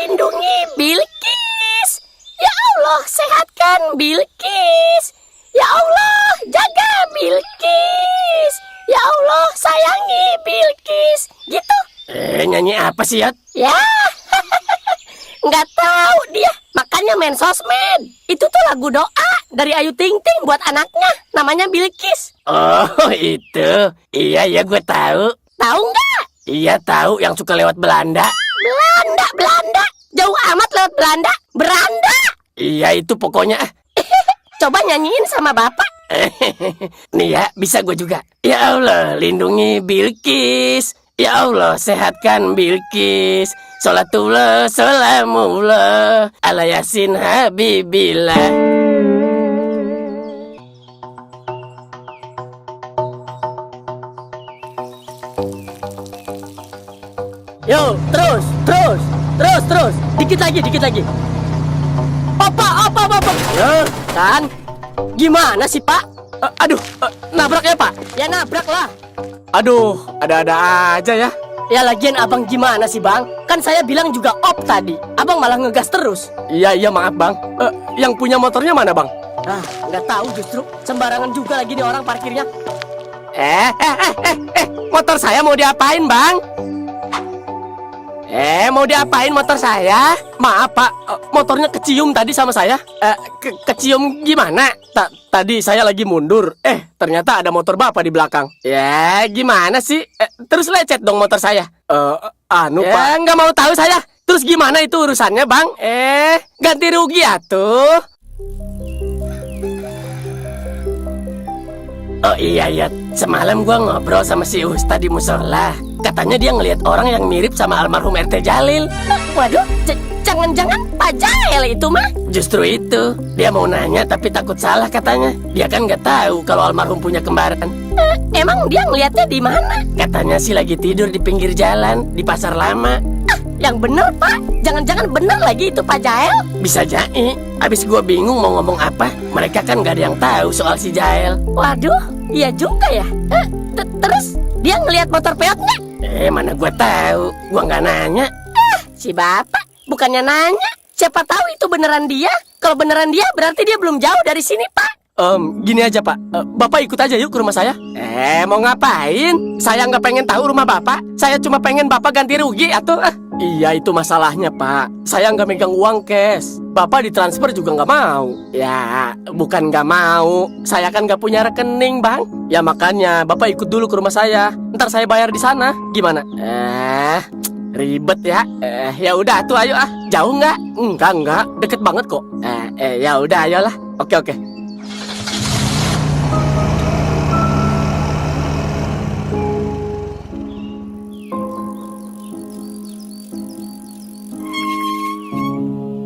lindungi Bilqis. Ya Allah, sehatkan Bilqis. Ya Allah, jaga Bilqis. Ya Allah, sayangi Bilqis. Gitu. Nyanyi apa sih, Yat? Ya, nggak tahu dia. Makanya main sosmed. Itu tuh lagu doa dari Ayu Ting Ting buat anaknya. Namanya Bilqis. Oh, itu. Iya, gue tahu. Tahu nggak? Iya, tahu yang suka lewat Belanda. Belanda. Jauh amat lewat Belanda. Beranda. Iya, itu pokoknya. Coba nyanyiin sama bapak. Nih ya, bisa gue juga. Ya Allah, lindungi Bilqis. Ya Allah, sehatkan Bilqis. Sholatullah, salamullah ala Yasin Habibillah. Yo, terus. Dikit lagi. Apa? Ya, kan? Gimana sih, Pak? Nabrak ya, Pak? Ya nabrak lah. Aduh, ada-ada aja ya. Ya lagian abang gimana sih, Bang? Kan saya bilang juga op tadi. Abang malah ngegas terus. Iya, maaf bang. Yang punya motornya mana bang? Nggak tahu justru. Sembarangan juga lagi nih orang parkirnya. Motor saya mau diapain bang? Mau diapain motor saya? Maaf pak, motornya kecium tadi sama saya. Kecium gimana? Tadi saya lagi mundur. Ternyata ada motor bapak di belakang. Ya gimana sih? Terus lecet dong motor saya. Pak. Nggak mau tahu saya. Terus gimana itu urusannya bang? Ganti rugi atuh. Oh iya, semalam gua ngobrol sama si Ustadz di musola. Katanya dia ngelihat orang yang mirip sama almarhum RT Jalil. Waduh, jangan-jangan Pak Jael itu mah? Justru itu, dia mau nanya tapi takut salah katanya. Dia kan nggak tahu kalau almarhum punya kembaran. Emang dia ngelihatnya di mana? Katanya sih lagi tidur di pinggir jalan, di pasar lama. Yang bener Pak, jangan-jangan bener lagi itu Pak Jael? Bisa jadi. Abis gua bingung mau ngomong apa. Mereka kan nggak ada yang tahu soal si Jael. Waduh, iya juga ya. Terus dia ngelihat motor peotnya? Mana gua tahu. Gua nggak nanya. Si bapak bukannya nanya. Siapa tahu itu beneran dia. Kalau beneran dia berarti dia belum jauh dari sini Pak. Gini aja pak, bapak ikut aja yuk ke rumah saya. Mau ngapain? Saya nggak pengen tahu rumah bapak. Saya cuma pengen bapak ganti rugi atau Iya itu masalahnya pak. Saya nggak megang uang cash. Bapak ditransfer juga nggak mau. Ya bukan nggak mau. Saya kan nggak punya rekening bang. Ya makanya bapak ikut dulu ke rumah saya. Ntar saya bayar di sana. Gimana? Ribet ya. Ya udah tuh ayo Jauh nggak? Enggak. Deket banget kok. Ya udah ayolah. Oke.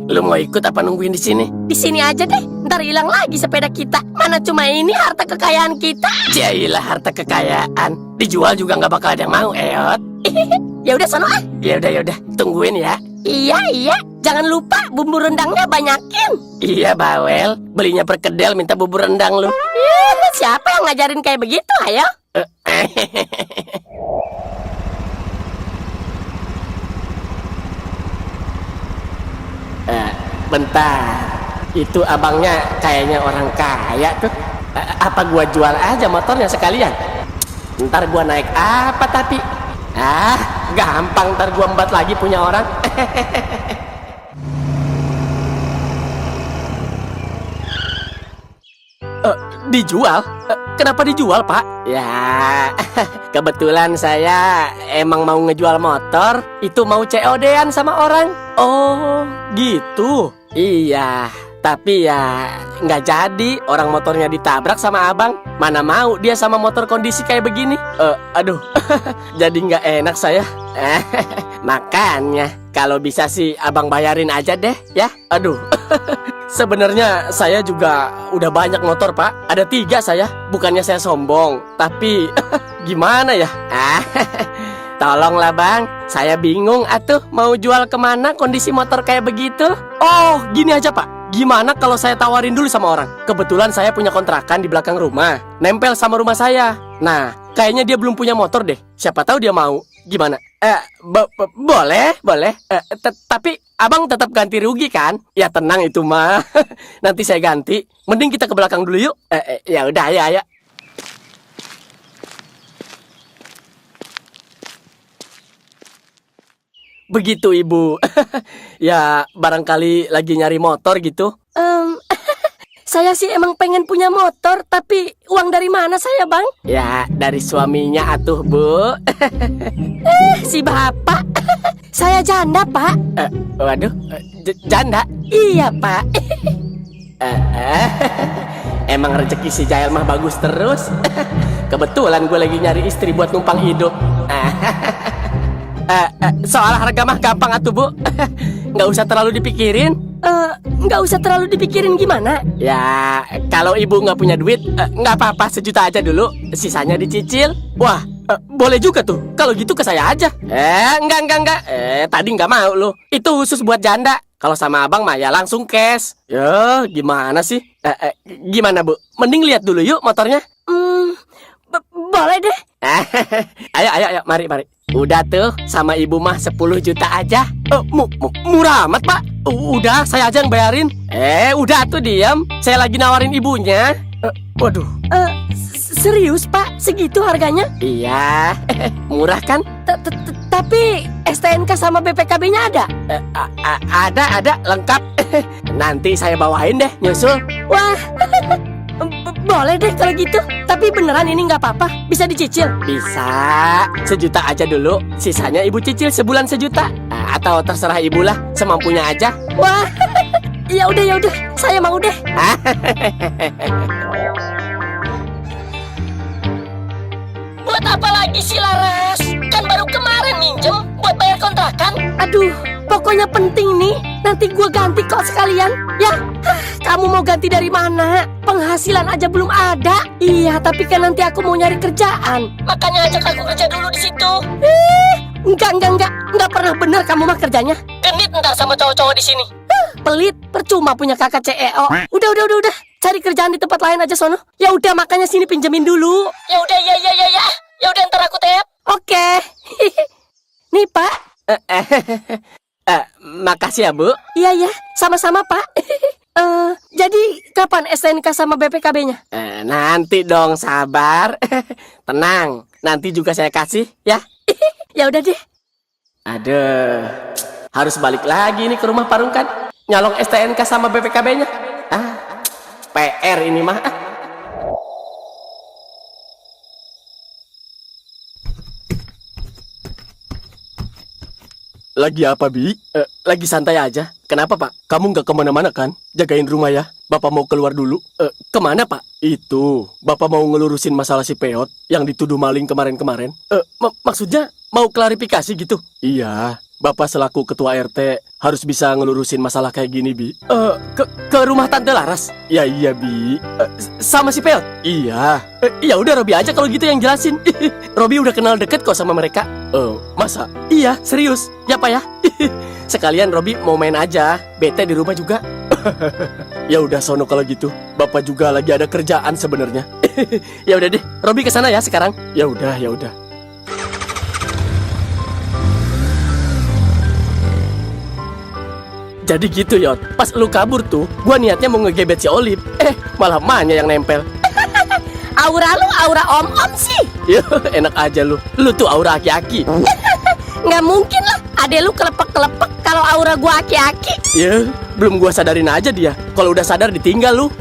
Lu mau ikut apa nungguin di sini? Di sini aja deh. Ntar hilang lagi sepeda kita. Mana cuma ini harta kekayaan kita. Jailah harta kekayaan. Dijual juga nggak bakal ada yang mau, Eot. Ya udah sono Ya udah. Tungguin ya. Iya. Jangan lupa bumbu rendangnya banyakin. Iya, bawel. Belinya perkedel minta bubur rendang lu. Siapa yang ngajarin kayak begitu, ayo? Bentar. Itu abangnya kayaknya orang kaya tuh. Apa gua jual aja motornya sekalian? Ntar gua naik apa tapi? Gampang ntar gua embat lagi punya orang. Dijual? Kenapa dijual, Pak? Ya, kebetulan saya emang mau ngejual motor. Itu mau COD-an sama orang. Oh, gitu. Iya, tapi ya nggak jadi. Orang motornya ditabrak sama abang. Mana mau dia sama motor kondisi kayak begini. Aduh, jadi nggak enak saya. Makanya, kalau bisa sih abang bayarin aja deh, ya. Aduh. Sebenarnya saya juga udah banyak motor pak. Ada 3 saya. Bukannya saya sombong, tapi gimana ya? Tolonglah bang, saya bingung atuh mau jual kemana kondisi motor kayak begitu. Oh gini aja pak, gimana kalau saya tawarin dulu sama orang? Kebetulan saya punya kontrakan di belakang rumah, nempel sama rumah saya. Nah kayaknya dia belum punya motor deh. Siapa tahu dia mau. Gimana? Boleh. Tapi abang tetap ganti rugi kan? Ya tenang itu mah. Nanti saya ganti. Mending kita ke belakang dulu yuk. Ya udah ya ya. Begitu ibu. Ya barangkali lagi nyari motor gitu. Saya sih emang pengen punya motor, tapi uang dari mana saya, Bang? Ya dari suaminya atuh bu. Si bapak. Saya janda, Pak. Waduh, janda. Iya, Pak. Emang rezeki si Jael mah bagus terus. Kebetulan gue lagi nyari istri buat numpang hidup. Soal harga mah gampang atuh bu. Nggak usah terlalu dipikirin. Nggak usah terlalu dipikirin gimana? Ya kalau ibu nggak punya duit, nggak apa-apa, 1 juta aja dulu. Sisanya dicicil. Wah, boleh juga tuh. Kalau gitu ke saya aja. Enggak. Tadi nggak mau lo. Itu khusus buat janda. Kalau sama abang mah ya langsung cash. Ya gimana sih? Gimana bu? Mending lihat dulu yuk motornya. Boleh deh. Ayo, mari. Udah tuh, sama ibu mah 10 juta aja. Murah amat pak. Udah, saya aja yang bayarin. Udah tuh diam. Saya lagi nawarin ibunya. Waduh. Serius, Pak? Segitu harganya? Iya, murah kan? Tapi STNK sama BPKB-nya ada? Ada, lengkap. Nanti saya bawain deh, nyusul. Wah, boleh deh kalau gitu. Tapi beneran ini nggak apa-apa? Bisa dicicil? Bisa, 1 juta aja dulu. Sisanya ibu cicil sebulan 1 juta. Atau terserah ibu lah, semampunya aja. Wah, ya udah, saya mau deh. Buat apa lagi sih Laras? Kan baru kemarin minjem buat bayar kontrakan. Aduh, pokoknya penting nih. Nanti gua ganti kok sekalian. Ya, kamu mau ganti dari mana? Penghasilan aja belum ada. Iya, tapi kan nanti aku mau nyari kerjaan. Makanya ajak aku kerja dulu di situ. Enggak pernah bener kamu mah kerjanya. Genit ntar sama cowok-cowok di sini. Pelit, percuma punya kakak CEO. Udah. Cari kerjaan di tempat lain aja sono. Ya udah, makanya sini pinjemin dulu. Ya udah, ya. Ya udah, ntar aku tap. Oke. Nih, Pak. Makasih ya bu. Iya, sama-sama, Pak. Jadi kapan STNK sama BPKB-nya? Nanti dong, sabar. Tenang, nanti juga saya kasih ya. Ya udah deh. Aduh, harus balik lagi nih ke rumah Parung kan. Nyalong STNK sama BPKB-nya. PR ini mah. Lagi apa, Bi? Lagi santai aja. Kenapa, Pak? Kamu nggak kemana-mana kan? Jagain rumah ya. Bapak mau keluar dulu. Kemana, Pak? Itu, Bapak mau ngelurusin masalah si Peot yang dituduh maling kemarin-kemarin. Maksudnya mau klarifikasi gitu? Iya, Bapak selaku ketua RT harus bisa ngelurusin masalah kayak gini, Bi. Ke rumah Tante Laras? Ya iya, Bi. Sama si Peot? Iya. Ya udah, Robi aja kalau gitu yang jelasin. Robi udah kenal deket kok sama mereka. Masa? Iya, serius. Ya, Pak ya. Sekalian Robi mau main aja. Bete di rumah juga. Ya udah sono kalau gitu. Bapak juga lagi ada kerjaan sebenarnya. Ya udah deh, Robi kesana ya sekarang. Ya udah. Jadi gitu Yot, pas lu kabur tuh, gua niatnya mau ngegebet si Olip. Malah emaknya yang nempel. Aura lu aura om-om sih. Yo, enak aja lu. Lu tuh aura aki-aki. Nggak mungkin lah, adek lu kelepek-kelepek kalau aura gua aki-aki. Ya, belum gua sadarin aja dia. Kalau udah sadar ditinggal lu.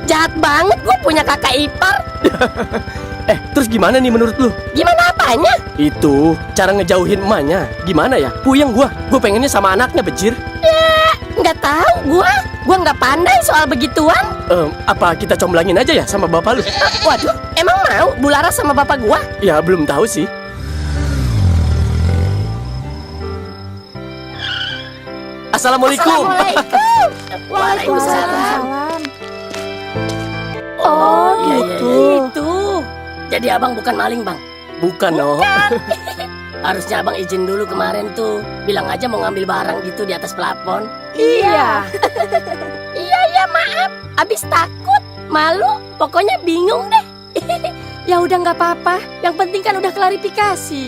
Jahat banget, gua punya kakak ipar. Terus gimana nih menurut lu? Gimana apanya? Itu, cara ngejauhin emaknya. Gimana ya? Puyeng gua pengennya sama anaknya, bejir. Ya, nggak tahu gua nggak pandai soal begituan. Apa kita comblangin aja ya sama bapak lu? Waduh, emang mau Bu Laras sama bapak gua? Ya, belum tahu sih. Assalamualaikum. Waalaikumsalam. Oh, Itu. Jadi abang bukan maling, Bang. Bukan, no. Harusnya abang izin dulu kemarin tuh. Bilang aja mau ngambil barang gitu di atas plafon. iya. Iya, maaf. Abis takut, malu, pokoknya bingung deh. Ya udah nggak apa-apa. Yang penting kan udah klarifikasi.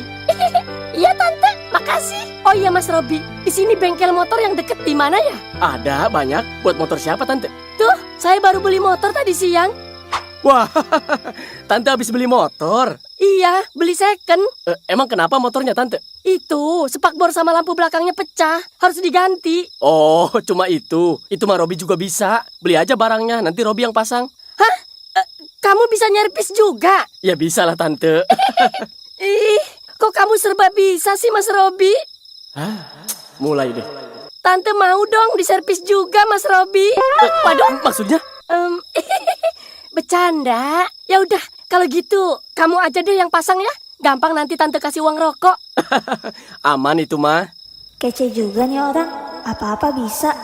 Iya, Tante. Makasih. Oh iya Mas Robi, di sini bengkel motor yang deket di mana ya? Ada banyak. Buat motor siapa, Tante? Tuh, saya baru beli motor tadi siang. Wah, Tante habis beli motor. Iya, beli second. Emang kenapa motornya, Tante? Itu, spakbor sama lampu belakangnya pecah. Harus diganti. Oh, cuma itu. Itu mah Robi juga bisa. Beli aja barangnya, nanti Robi yang pasang. Hah? Kamu bisa nyerpis juga? Ya bisa lah, Tante. Ih, kok kamu serba bisa sih Mas Robi? Mulai deh. Tante mau dong diservis juga Mas Robi. Waduh, maksudnya? Bercanda. Ya udah, kalau gitu kamu aja deh yang pasang ya. Gampang nanti tante kasih uang rokok. Aman itu mah. Kece juga nih orang, apa-apa bisa.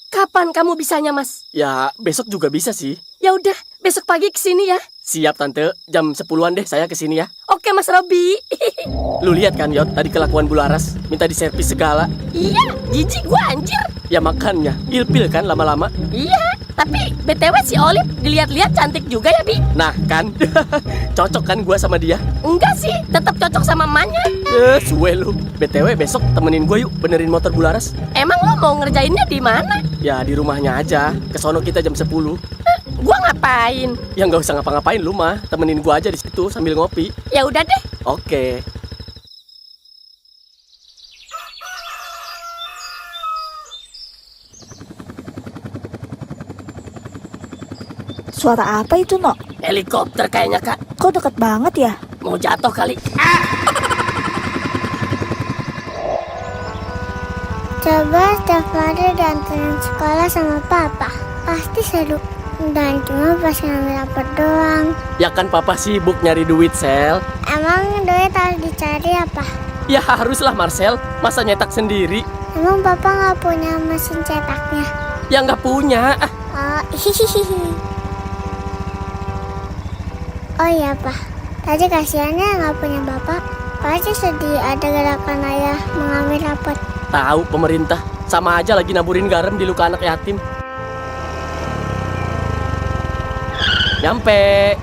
Kapan kamu bisanya, Mas? Ya, besok juga bisa sih. Ya udah, besok pagi kesini ya. Siap, Tante. Jam 10-an deh saya kesini ya. Oke, Mas Robi. Lu lihat kan, Yot, tadi kelakuan Bularas. Minta diservis segala. Iya, jijik gua anjir. Ya makannya, ilpil kan lama-lama. Iya, tapi BTW si Olip dilihat-lihat cantik juga ya, Bi? Nah kan, cocok kan gua sama dia? Enggak sih, tetap cocok sama emaknya. Suwe lu. BTW besok temenin gua yuk benerin motor Bularas. Emang lo mau ngerjainnya di mana? Ya di rumahnya aja. Kesono kita jam 10. Gua ngapain? Ya nggak usah ngapa-ngapain lu mah. Temenin gua aja di situ sambil ngopi. Ya udah deh. Oke. Suara apa itu, No? Helikopter kayaknya, Kak. Kok deket banget ya? Mau jatuh kali. Coba setiap hari dianterin sekolah sama papa. Pasti seru. Dan cuma pas ngambil rapor doang. Ya kan papa sibuk nyari duit, Sel. Emang duit harus dicari apa? Ya haruslah, Marcel. Masa nyetak sendiri? Emang papa nggak punya mesin cetaknya? Ya nggak punya. Oh, hihihi. Oh iya, Pak. Tadi kasihannya nggak punya bapak. Pasti sedih ada gerakan ayah mengambil rapot. Tahu pemerintah. Sama aja lagi naburin garam di luka anak yatim. Nyampe.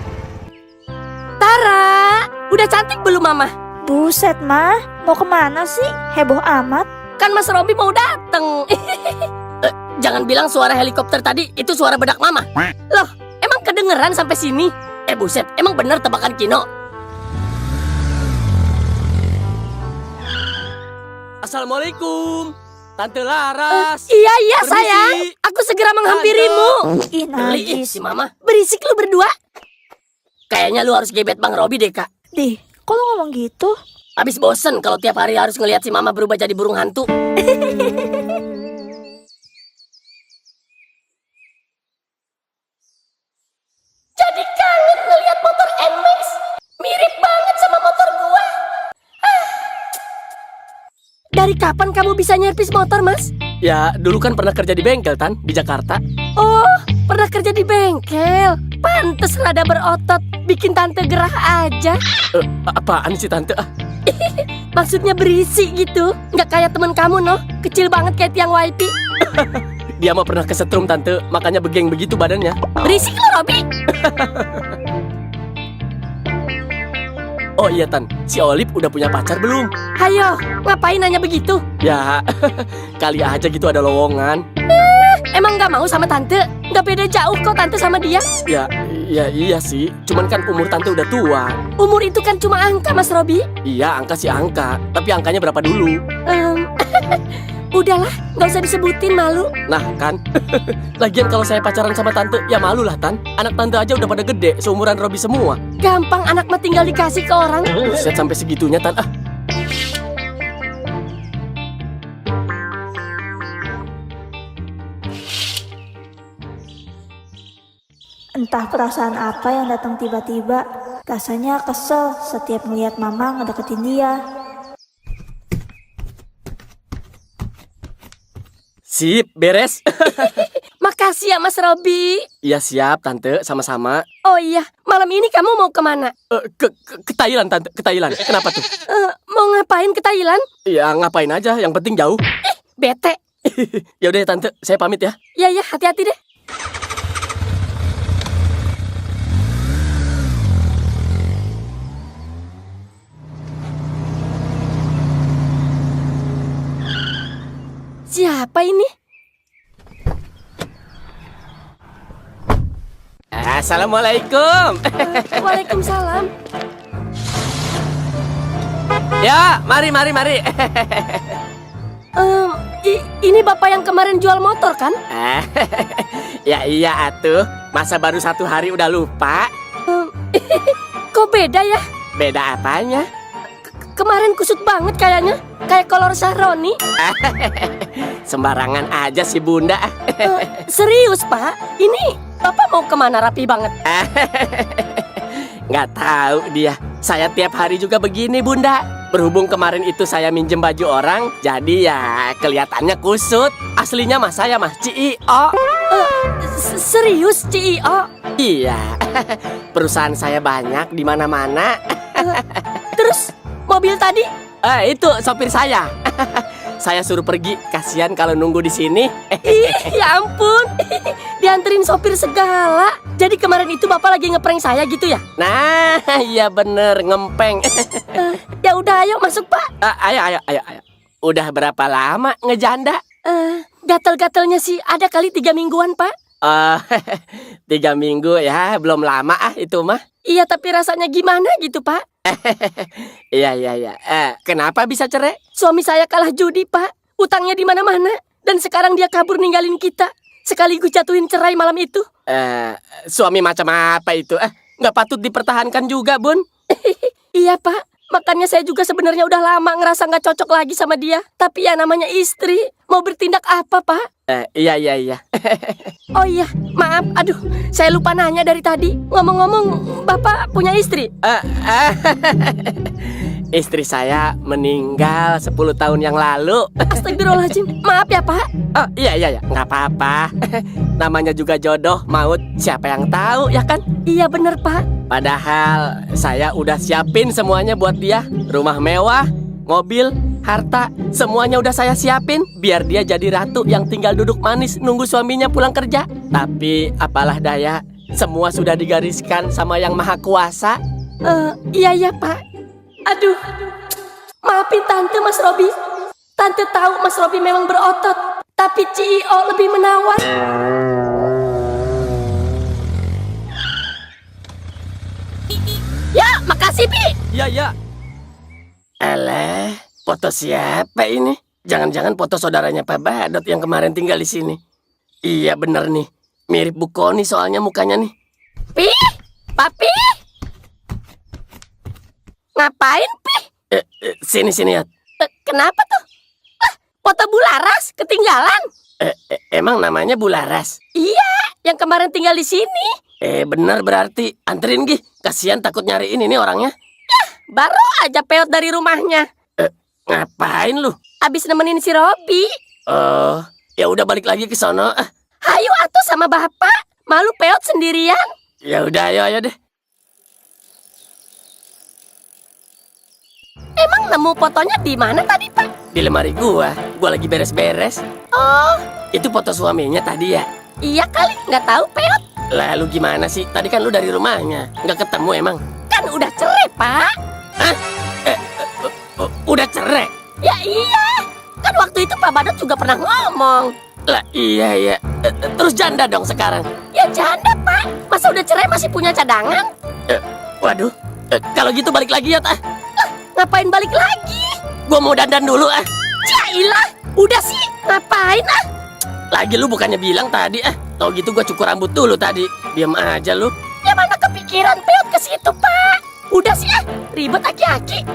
Tara, udah cantik belum Mama? Buset, Mah. Mau kemana sih? Heboh amat. Kan Mas Robi mau dateng. Jangan bilang suara helikopter tadi itu suara bedak Mama. Loh, emang kedengeran sampai sini? Buset, emang bener tebakan Kino? Assalamualaikum, Tante Laras. Iya, Permisi. sayang. Aku segera menghampirimu. Ih, Beli najis. si Mama. Berisik lu berdua. Kayaknya lu harus gebet Bang Robi deh, Kak. Dih, kok lu ngomong gitu? Habis bosen kalau tiap hari harus ngelihat si Mama berubah jadi burung hantu. Jadi kangen ngelihat motor NMAX. Mirip banget sama motor gua. Dari kapan kamu bisa nyerpis motor, Mas? Ya, dulu kan pernah kerja di bengkel, Tan, di Jakarta. Oh, pernah kerja di bengkel. Pantes rada berotot, bikin tante gerah aja. Apaan sih, Tante? Maksudnya berisi gitu. Nggak kayak temen kamu, noh. Kecil banget kayak tiang wifi. Dia mah pernah kesetrum, Tante. Makanya begeng begitu badannya. Berisik lo, Robi. Oh iya, Tan. Si Olip udah punya pacar belum? Hayo, ngapain nanya begitu? Ya, kali aja gitu ada lowongan. Emang nggak mau sama tante? Nggak beda jauh kok tante sama dia. Ya, iya sih. Cuman kan umur Tante udah tua. Umur itu kan cuma angka, Mas Robi. Iya, angka sih angka. Tapi angkanya berapa dulu? Udahlah, nggak usah disebutin, malu. Nah, kan. Lagian kalau saya pacaran sama Tante, ya malu lah, Tan. Anak Tante aja udah pada gede, seumuran Robi semua. Gampang anak mah tinggal dikasih ke orang. Buset, sampai segitunya, Tan. Entah perasaan apa yang datang tiba-tiba. Rasanya kesel setiap melihat Mama ngedeketin dia. Sip, beres. Makasih ya, Mas Robi. Iya, siap, Tante. Sama-sama. Oh iya, malam ini kamu mau kemana? Ke Thailand, Tante. Ke Thailand. Kenapa tuh? Mau ngapain ke Thailand? Ya, ngapain aja. Yang penting jauh. Bete. Ya udah ya, Tante. Saya pamit ya. Ya, hati-hati deh. Siapa ini? Assalamualaikum. Waalaikumsalam. Ya, mari. Ini bapak yang kemarin jual motor kan? Ya iya atuh. Masa baru 1 hari udah lupa? Kok beda ya? Beda apanya? Kemarin kusut banget kayaknya. Kayak kolor Sahroni. Sembarangan aja sih bunda. Serius pak? Ini bapak mau kemana rapi banget? Nggak tahu dia. Saya tiap hari juga begini bunda. Berhubung kemarin itu saya minjem baju orang, jadi ya kelihatannya kusut. Aslinya mah saya mah CEO. Serius CEO? Iya. Perusahaan saya banyak di mana-mana. Terus mobil tadi? Itu sopir saya. Saya suruh pergi. Kasihan kalau nunggu di sini. Ih, ya ampun. Dianterin sopir segala. Jadi kemarin itu bapak lagi ngeprank saya gitu ya? Nah, iya bener ngempeng. Ya udah ayo masuk pak. Ayo. Udah berapa lama ngejanda? Gatel-gatelnya sih ada kali 3 mingguan pak. 3 minggu ya, belum lama itu mah. Iya tapi rasanya gimana gitu pak? Iya. Kenapa bisa cerai? Suami saya kalah judi pak. Utangnya di mana-mana. Dan sekarang dia kabur ninggalin kita. Sekaligus jatuhin cerai malam itu. Suami macam apa itu? Nggak patut dipertahankan juga bun. Iya pak. Makanya saya juga sebenarnya udah lama ngerasa nggak cocok lagi sama dia. Tapi ya namanya istri. Mau bertindak apa pak? Iya. Oh iya, maaf. Aduh, saya lupa nanya dari tadi. Ngomong-ngomong, bapak punya istri? Istri saya meninggal 10 tahun yang lalu. Astagfirullahaladzim. Maaf ya pak. Oh iya, nggak apa-apa. Namanya juga jodoh, maut siapa yang tahu ya kan? Iya bener pak. Padahal saya udah siapin semuanya buat dia. Rumah mewah, mobil, harta, semuanya udah saya siapin. Biar dia jadi ratu yang tinggal duduk manis nunggu suaminya pulang kerja. Tapi apalah daya, semua sudah digariskan sama yang maha kuasa. Iya pak. Aduh, maafin tante Mas Robi. Tante tahu Mas Robi memang berotot. Tapi CEO lebih menawan. Ya, makasih Pi. Iya. Alah, foto siapa ini? Jangan-jangan foto saudaranya Pak Badot yang kemarin tinggal di sini. Iya bener nih, mirip Bu Koni soalnya mukanya nih. Pi, Papi. Ngapain Pi? Sini ya. Kenapa tuh? Foto Bu Laras ketinggalan. Emang namanya Bu Laras? Iya, yang kemarin tinggal di sini. Bener berarti. Anterin Gih, kasihan takut nyariin ini orangnya. Baru aja peot dari rumahnya. Ngapain lu? Abis nemenin si Robi. Ya udah balik lagi ke sono. Hayu atuh sama bapak. Malu peot sendirian. Ya udah, ayo deh. Emang nemu fotonya di mana tadi, Pak? Di lemari gua lagi beres-beres. Oh, itu foto suaminya tadi ya? Iya kali, nggak tahu peot. Lalu gimana sih? Tadi kan lu dari rumahnya, nggak ketemu emang? Kan udah cerai, Pak. Hah? Udah cerai? Ya iya, kan waktu itu Pak Badot juga pernah ngomong. Lah iya. Terus janda dong sekarang? Ya janda, Pak. Masa udah cerai masih punya cadangan? Waduh, kalau gitu balik lagi ya, Tah. Ngapain balik lagi? Gua mau dandan dulu, Jailah, udah sih, ngapain Lagi lu bukannya bilang tadi, Tau gitu gua cukur rambut dulu tadi. Diam aja lu. Ya mana kepikiran peot ke situ, Pak. Udah sih, ribet aki-aki.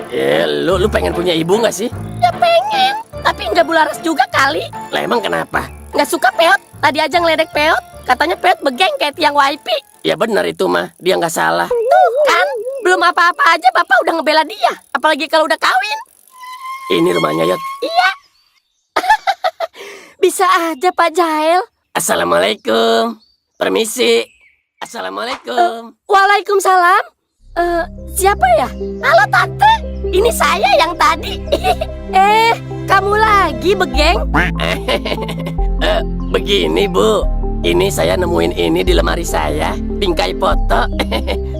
Lu pengen punya ibu nggak sih? Ya pengen, tapi nggak Bu Laras juga kali. Lah emang kenapa? Nggak suka peot, tadi aja ngeledek peot. Katanya peot begeng kayak tiang wifi. Ya bener itu mah, dia nggak salah. Tuh kan, belum apa-apa aja bapak udah ngebela dia. Apalagi kalau udah kawin. Ini rumahnya, Yot. Iya. Bisa aja Pak Jael. Assalamualaikum. Permisi. Assalamualaikum. Waalaikumsalam. Siapa ya? Halo Tante, ini saya yang tadi. Kamu lagi begeng? Begini Bu, ini saya nemuin ini di lemari saya, bingkai foto.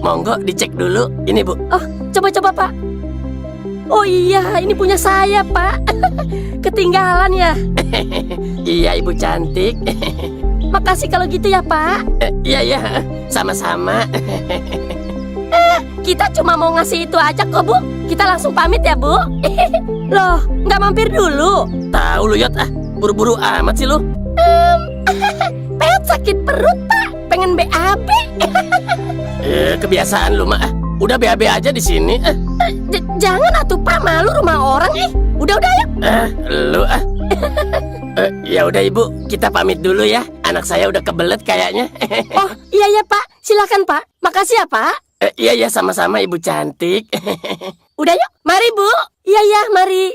Monggo dicek dulu. Ini Bu. Oh, coba-coba Pak. Oh iya, ini punya saya, Pak. Ketinggalan ya. Iya, Ibu cantik. Makasih kalau gitu ya, Pak. Iya, iya, sama-sama. Kita cuma mau ngasih itu aja kok, Bu. Kita langsung pamit ya, Bu. Loh, nggak mampir dulu? Tahu lu, Yot, buru-buru amat sih lu. Peot sakit perut, Pak. Pengen BAB. Kebiasaan lu, Mak. Udah BAB aja di sini. Jangan atuh, Pak. Malu rumah orang, Udah, yuk. Lu ya udah Ibu, kita pamit dulu ya. Anak saya udah kebelet kayaknya. Oh, iya ya, Pak. Silakan, Pak. Makasih ya, Pak. Iya, sama-sama Ibu cantik. Udah yuk. Mari, Bu. Iya, mari.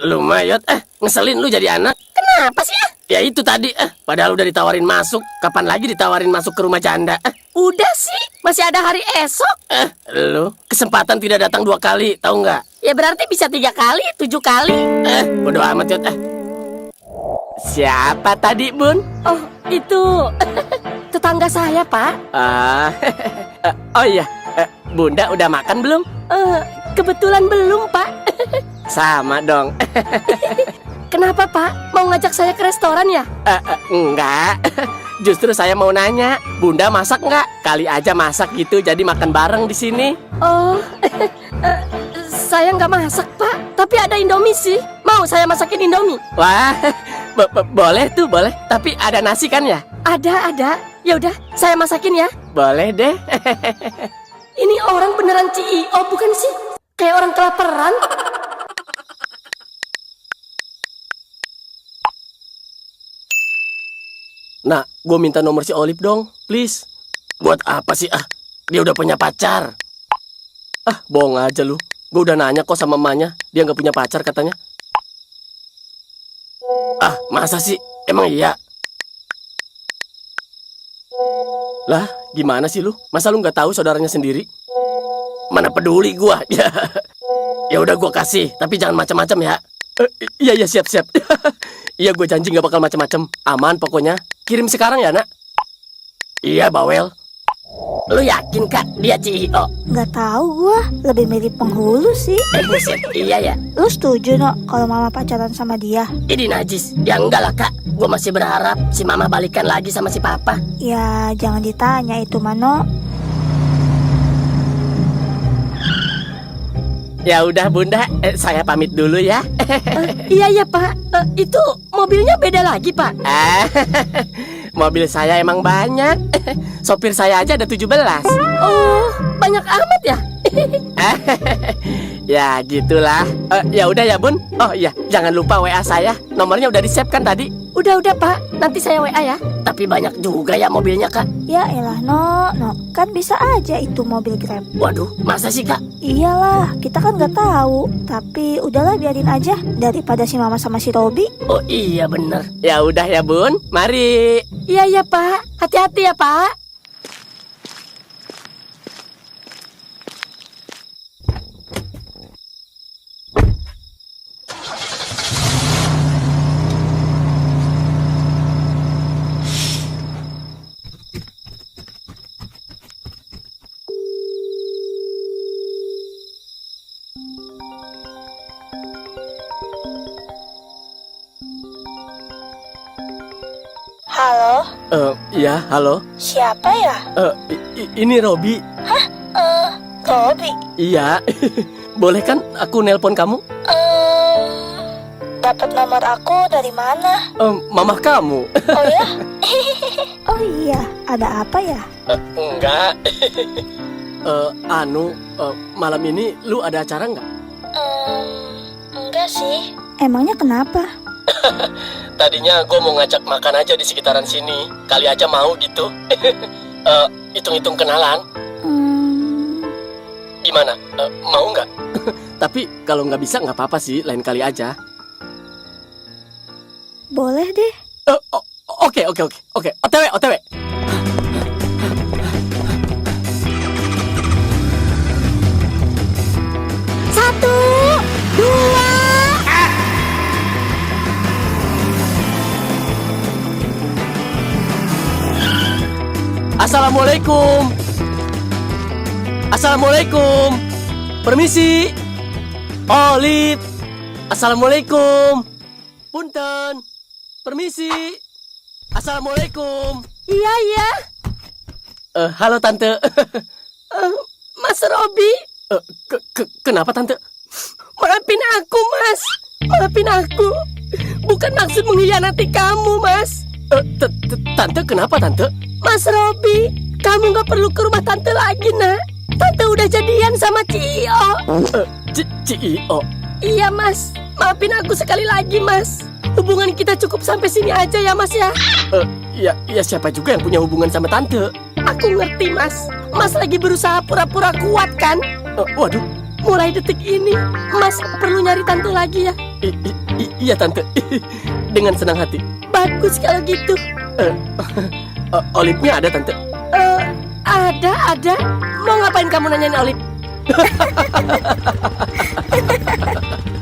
Lu mah, Yot, ngeselin lu jadi anak. Kenapa sih, Ya itu tadi, padahal udah ditawarin masuk. Kapan lagi ditawarin masuk ke rumah janda? Udah sih. Masih ada hari esok. Lu kesempatan tidak datang 2 kali, tahu nggak? Ya berarti bisa 3 kali, 7 kali. Bodo amat, Yot. Siapa tadi, Bun? Oh, itu tetangga saya, Pak. Oh iya, Bunda udah makan belum? Kebetulan belum, Pak. Sama dong. Kenapa, Pak? Mau ngajak saya ke restoran ya? Enggak. Justru saya mau nanya, Bunda masak nggak? Kali aja masak gitu, jadi makan bareng di sini. Oh, saya nggak masak, Pak. Tapi ada Indomie sih. Mau saya masakin Indomie? Wah, boleh tuh, boleh. Tapi ada nasi kan ya? Ada. Ya udah, saya masakin ya. Boleh deh. Ini orang beneran CEO bukan sih? Kayak orang kelaparan. Nah, gue minta nomor si Olive dong, please. Buat apa sih, Dia udah punya pacar. Bohong aja lu. Gue udah nanya kok sama emaknya, dia nggak punya pacar katanya. Masa sih? Emang iya? Lah, gimana sih lu? Masa lu nggak tahu saudaranya sendiri? Mana peduli gua. Ya udah gua kasih, tapi jangan macam-macam ya. Iya, siap. Iya, gue janji nggak bakal macam-macam. Aman pokoknya. Kirim sekarang ya, Nak? Iya, bawel. Lu yakin, Kak, dia CEO? Nggak tahu gua, lebih mirip penghulu sih. Buset, iya ya. Lu setuju, Nok, kalau mama pacaran sama dia? Ini najis. Ya enggak lah, Kak. Gue masih berharap si Mama balikan lagi sama si Papa. Ya, jangan ditanya itu, Mano. Ya udah, Bunda, saya pamit dulu ya. Iya, Pak. Itu mobilnya beda lagi, Pak. Mobil saya emang banyak. Sopir saya aja ada 17. Oh, banyak amat ya? Ya gitulah. Ya udah ya, Bun. Oh iya, jangan lupa WA saya. Nomornya udah di-save kan tadi? Udah, Pak. Nanti saya WA ya. Tapi banyak juga ya mobilnya, Kak. Ya elah, No. Kan bisa aja itu mobil Grab. Waduh, masa sih, Kak? Iyalah, kita kan nggak tahu. Tapi udahlah, biarin aja daripada si mama sama si Robi. Oh iya, bener. Ya udah ya, Bun. Mari. Iya, Pak. Hati-hati ya, Pak. Halo, Ya, halo. siapa ya? Ini Robi. Robi. Iya. Boleh kan aku nelpon kamu? Dapat nomor aku dari mana? Mamah kamu. Oh ya? Oh iya, ada apa ya? Enggak. Malam ini lu ada acara nggak? Enggak sih. Emangnya kenapa? Tadinya gue mau ngajak makan aja di sekitaran sini. Kali aja mau gitu. Hitung-hitung kenalan. Gimana? Mau nggak? Tapi kalau nggak bisa nggak apa-apa sih. Lain kali aja. Boleh deh. Oke. OTW. Satu, dua. Assalamualaikum. Assalamualaikum. Permisi. Olip. Assalamualaikum. Punten. Permisi. Assalamualaikum. Iya, iya. Halo tante. Mas Robi, Kenapa tante? maafin aku, Mas. Maafin aku. Bukan maksud mengkhianati kamu, Mas. Tante kenapa tante? Mas Robi, kamu gak perlu ke rumah tante lagi, nak. Tante udah jadian sama Cio. Cio. Iya, Mas. Maafin aku sekali lagi, Mas. Hubungan kita cukup sampai sini aja ya, Mas ya. Ya siapa juga yang punya hubungan sama tante? Aku ngerti, Mas. Mas lagi berusaha pura-pura kuat, kan? Waduh. Mulai detik ini, Mas perlu nyari tante lagi ya. Iya tante. Dengan senang hati. Bagus kalau gitu. Olipnya ada tante? Ada. Mau ngapain kamu nanyain Olip?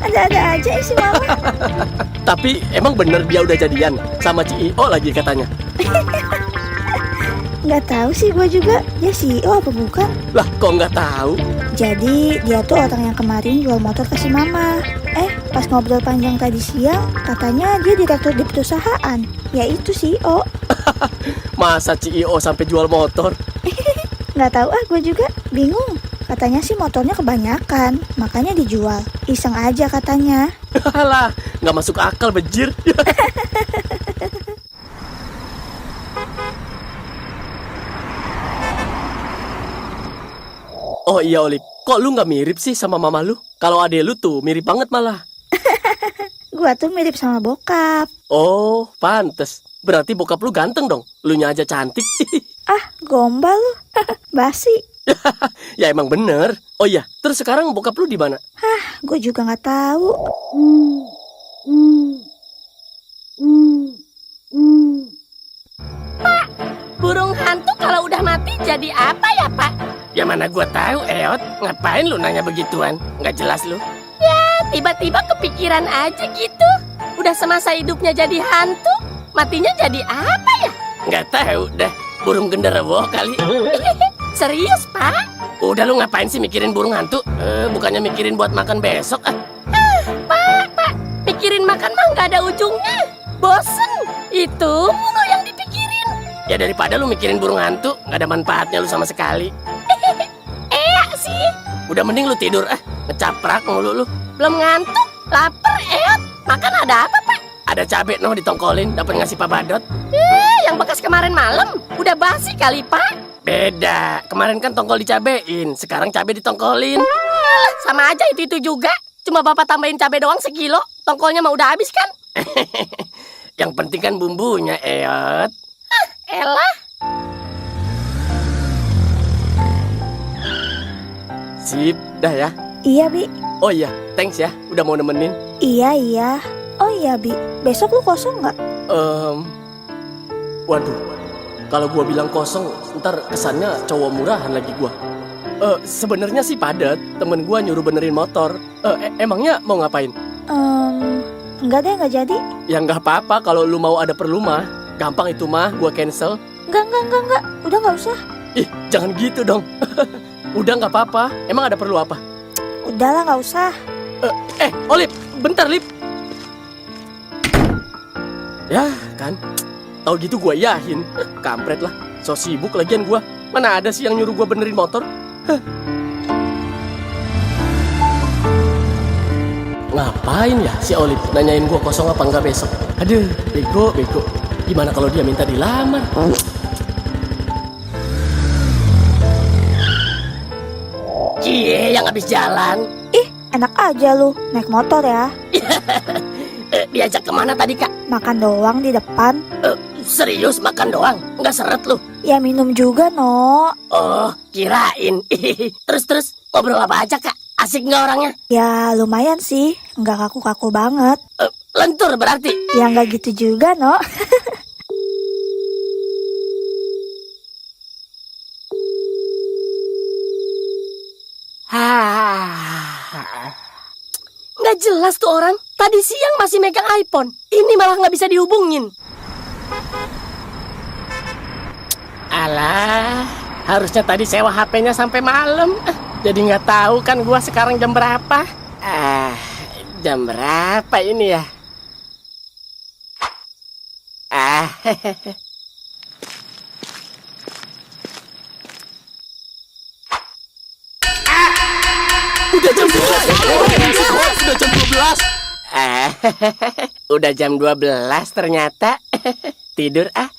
Ada-ada aja isi mama. Tapi emang bener dia udah jadian sama Cio lagi katanya. Nggak tahu sih gue juga. Dia CEO apa bukan? Lah kok nggak tahu? Jadi dia tuh orang yang kemarin jual motor ke si mama. Pas ngobrol panjang tadi siang, katanya dia direktur di perusahaan. Yaitu CEO. Masa Cio sampai jual motor? Nggak tahu gue juga bingung. Katanya sih motornya kebanyakan, makanya dijual. Iseng aja katanya. Alah, nggak masuk akal bejir. Oh iya Olip, kok lu nggak mirip sih sama mama lu? Kalau adek lu tuh mirip banget malah. Gua tuh mirip sama bokap. Oh, pantes. Berarti bokap lu ganteng dong. Lunya aja cantik. Gombal lu. Basi. Ya emang bener. Oh iya, terus sekarang bokap lu di mana? Gue juga nggak tahu. Burung hantu kalau udah mati jadi apa ya, Pak? Ya mana gua tahu, Eot. Ngapain lu nanya begituan? Nggak jelas lu. Tiba-tiba kepikiran aja gitu. Udah semasa hidupnya jadi hantu, matinya jadi apa ya? Nggak tahu dah. Burung genderuwo kali. Serius, Pak? Udah lu ngapain sih mikirin burung hantu? Bukannya mikirin buat makan besok ah? Pak, pikirin makan mah nggak ada ujungnya. Bosen. Itu mulu yang dipikirin. Ya daripada lu mikirin burung hantu, nggak ada manfaatnya lu sama sekali. Sih, Udah mending lu tidur ah. Ngecaprak mulu lu. belum ngantuk, lapar, Eot. Makan ada apa, Pak? Ada cabe noh ditongkolin, dapat ngasih Pak Badot. Yang bekas kemarin malam. Udah basi kali, Pak. Beda, kemarin kan tongkol dicabein, sekarang cabe ditongkolin. Sama aja itu juga. Cuma Bapak tambahin cabai doang sekilo. Tongkolnya mah udah habis kan? Yang penting kan bumbunya, Eot. Elah. Sip, dah ya. Iya, Bi. Oh iya, thanks ya, udah mau nemenin. Iya. Oh iya, Bi. Besok lu kosong nggak? Waduh, kalau gua bilang kosong, ntar kesannya cowok murahan lagi gua. Sebenarnya sih padat, temen gua nyuruh benerin motor. Emangnya mau ngapain? Enggak deh, nggak jadi. Ya nggak apa-apa, kalau lu mau ada perlu mah. Gampang itu mah, gua cancel. Enggak. Udah nggak usah. Ih, jangan gitu dong. Udah nggak apa-apa, emang ada perlu apa? Udahlah, nggak usah. Olip, bentar Lip. Ya kan, tau gitu gua yahin. Kampret lah, so sibuk lagian gua. Mana ada sih yang nyuruh gua benerin motor? Ngapain ya si Olip nanyain gua kosong apa enggak besok? Aduh, bego. Gimana kalau dia minta dilamar? Cie, yang habis jalan. Enak aja lu, naik motor ya. Diajak kemana tadi, Kak? Makan doang di depan. Serius makan doang? Nggak seret lu? Ya minum juga, no. Oh, kirain. Terus, ngobrol apa aja, Kak? Asik nggak orangnya? Ya lumayan sih, nggak kaku-kaku banget. Lentur berarti? Ya nggak gitu juga, no. Nggak jelas tuh orang. Tadi siang masih megang iPhone. Ini malah nggak bisa dihubungin. Alah, harusnya tadi sewa HP-nya sampai malam. Jadi nggak tahu kan gua sekarang jam berapa. Jam berapa ini ya? Udah jam 12. Udah jam 12. Udah jam 12 ternyata. Tidur ah.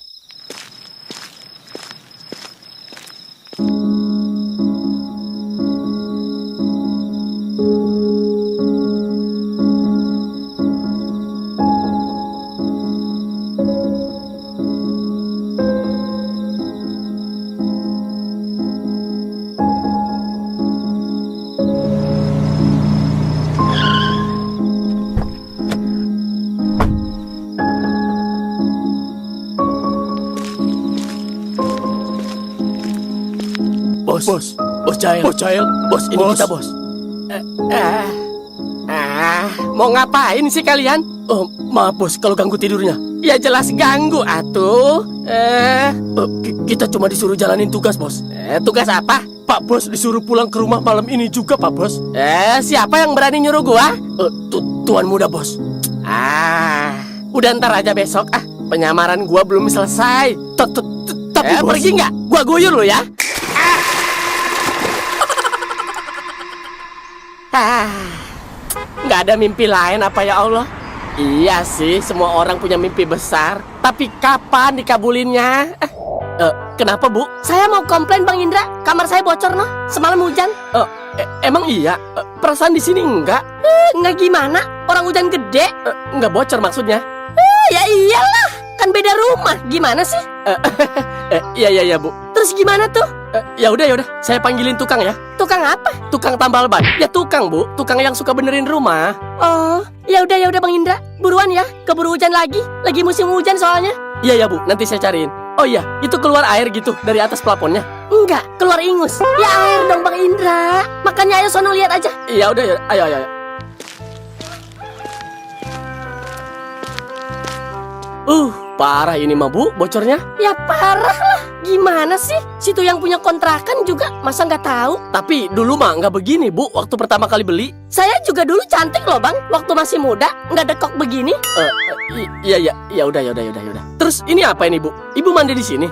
Bos Jail, bos ini kita bos. Mau ngapain sih kalian? Oh maaf bos kalau ganggu tidurnya. Ya jelas ganggu atuh. Kita cuma disuruh jalanin tugas bos. Tugas apa? Pak bos disuruh pulang ke rumah malam ini juga pak bos. Siapa yang berani nyuruh gua? Tuan muda bos. Udah ntar aja besok penyamaran gua belum selesai. Tapi bos pergi nggak? Gua guyur lo ya. Nggak ada mimpi lain apa ya Allah? Iya sih, semua orang punya mimpi besar. Tapi kapan dikabulinnya? Kenapa bu? Saya mau komplain Bang Indra, kamar saya bocor noh, semalam hujan. Emang iya? Perasaan di sini enggak? Nggak gimana? Orang hujan gede. Enggak bocor maksudnya? Ya iyalah, kan beda rumah. Gimana sih? Iya bu. Terus gimana tuh? Ya udah, saya panggilin tukang ya. Tukang apa? Tukang tambal ban. Ya tukang bu, tukang yang suka benerin rumah. Oh, ya udah Bang Indra, buruan ya, keburu hujan lagi musim hujan soalnya. Iya bu, nanti saya cariin. Oh iya, itu keluar air gitu dari atas plafonnya? Enggak, keluar ingus. Ya air dong Bang Indra. Makanya ayo sono lihat aja. Iya udah, ayo. Parah ini mah bu, bocornya. Ya parah lah. Gimana sih? Situ yang punya kontrakan juga masa nggak tahu? Tapi dulu mah nggak begini bu, waktu pertama kali beli. Saya juga dulu cantik loh bang, waktu masih muda, nggak dekok begini. Ya udah. Terus ini apa ini bu? Ibu mandi di sini?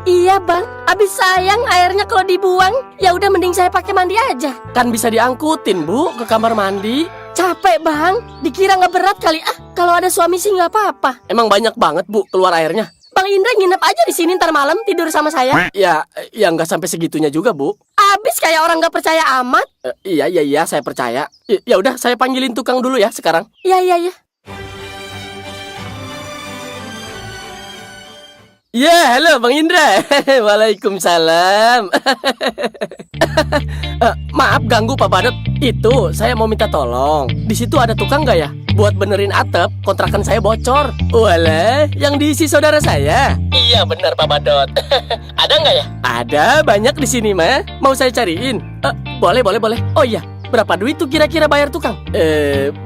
Iya bang, abis sayang airnya kalau dibuang. Ya udah mending saya pakai mandi aja. Kan bisa diangkutin bu ke kamar mandi. Capek bang, dikira nggak berat kali Kalau ada suami sih nggak apa-apa. Emang banyak banget bu keluar airnya. Bang Indra nginep aja di sini ntar malam tidur sama saya. Ya nggak sampai segitunya juga bu. Abis kayak orang nggak percaya amat. Iya saya percaya. Ya udah saya panggilin tukang dulu ya sekarang. Iya. Ya, halo Bang Indra. Waalaikumsalam. Maaf ganggu Pak Badut. Itu saya mau minta tolong. Di situ ada tukang nggak ya? Buat benerin atap, kontrakan saya bocor. Walah, yang diisi saudara saya. Iya benar Pak Badut. Ada nggak ya? Ada, banyak di sini mah. Mau saya cariin? Boleh. Oh iya. Berapa duit tuh kira-kira bayar tukang?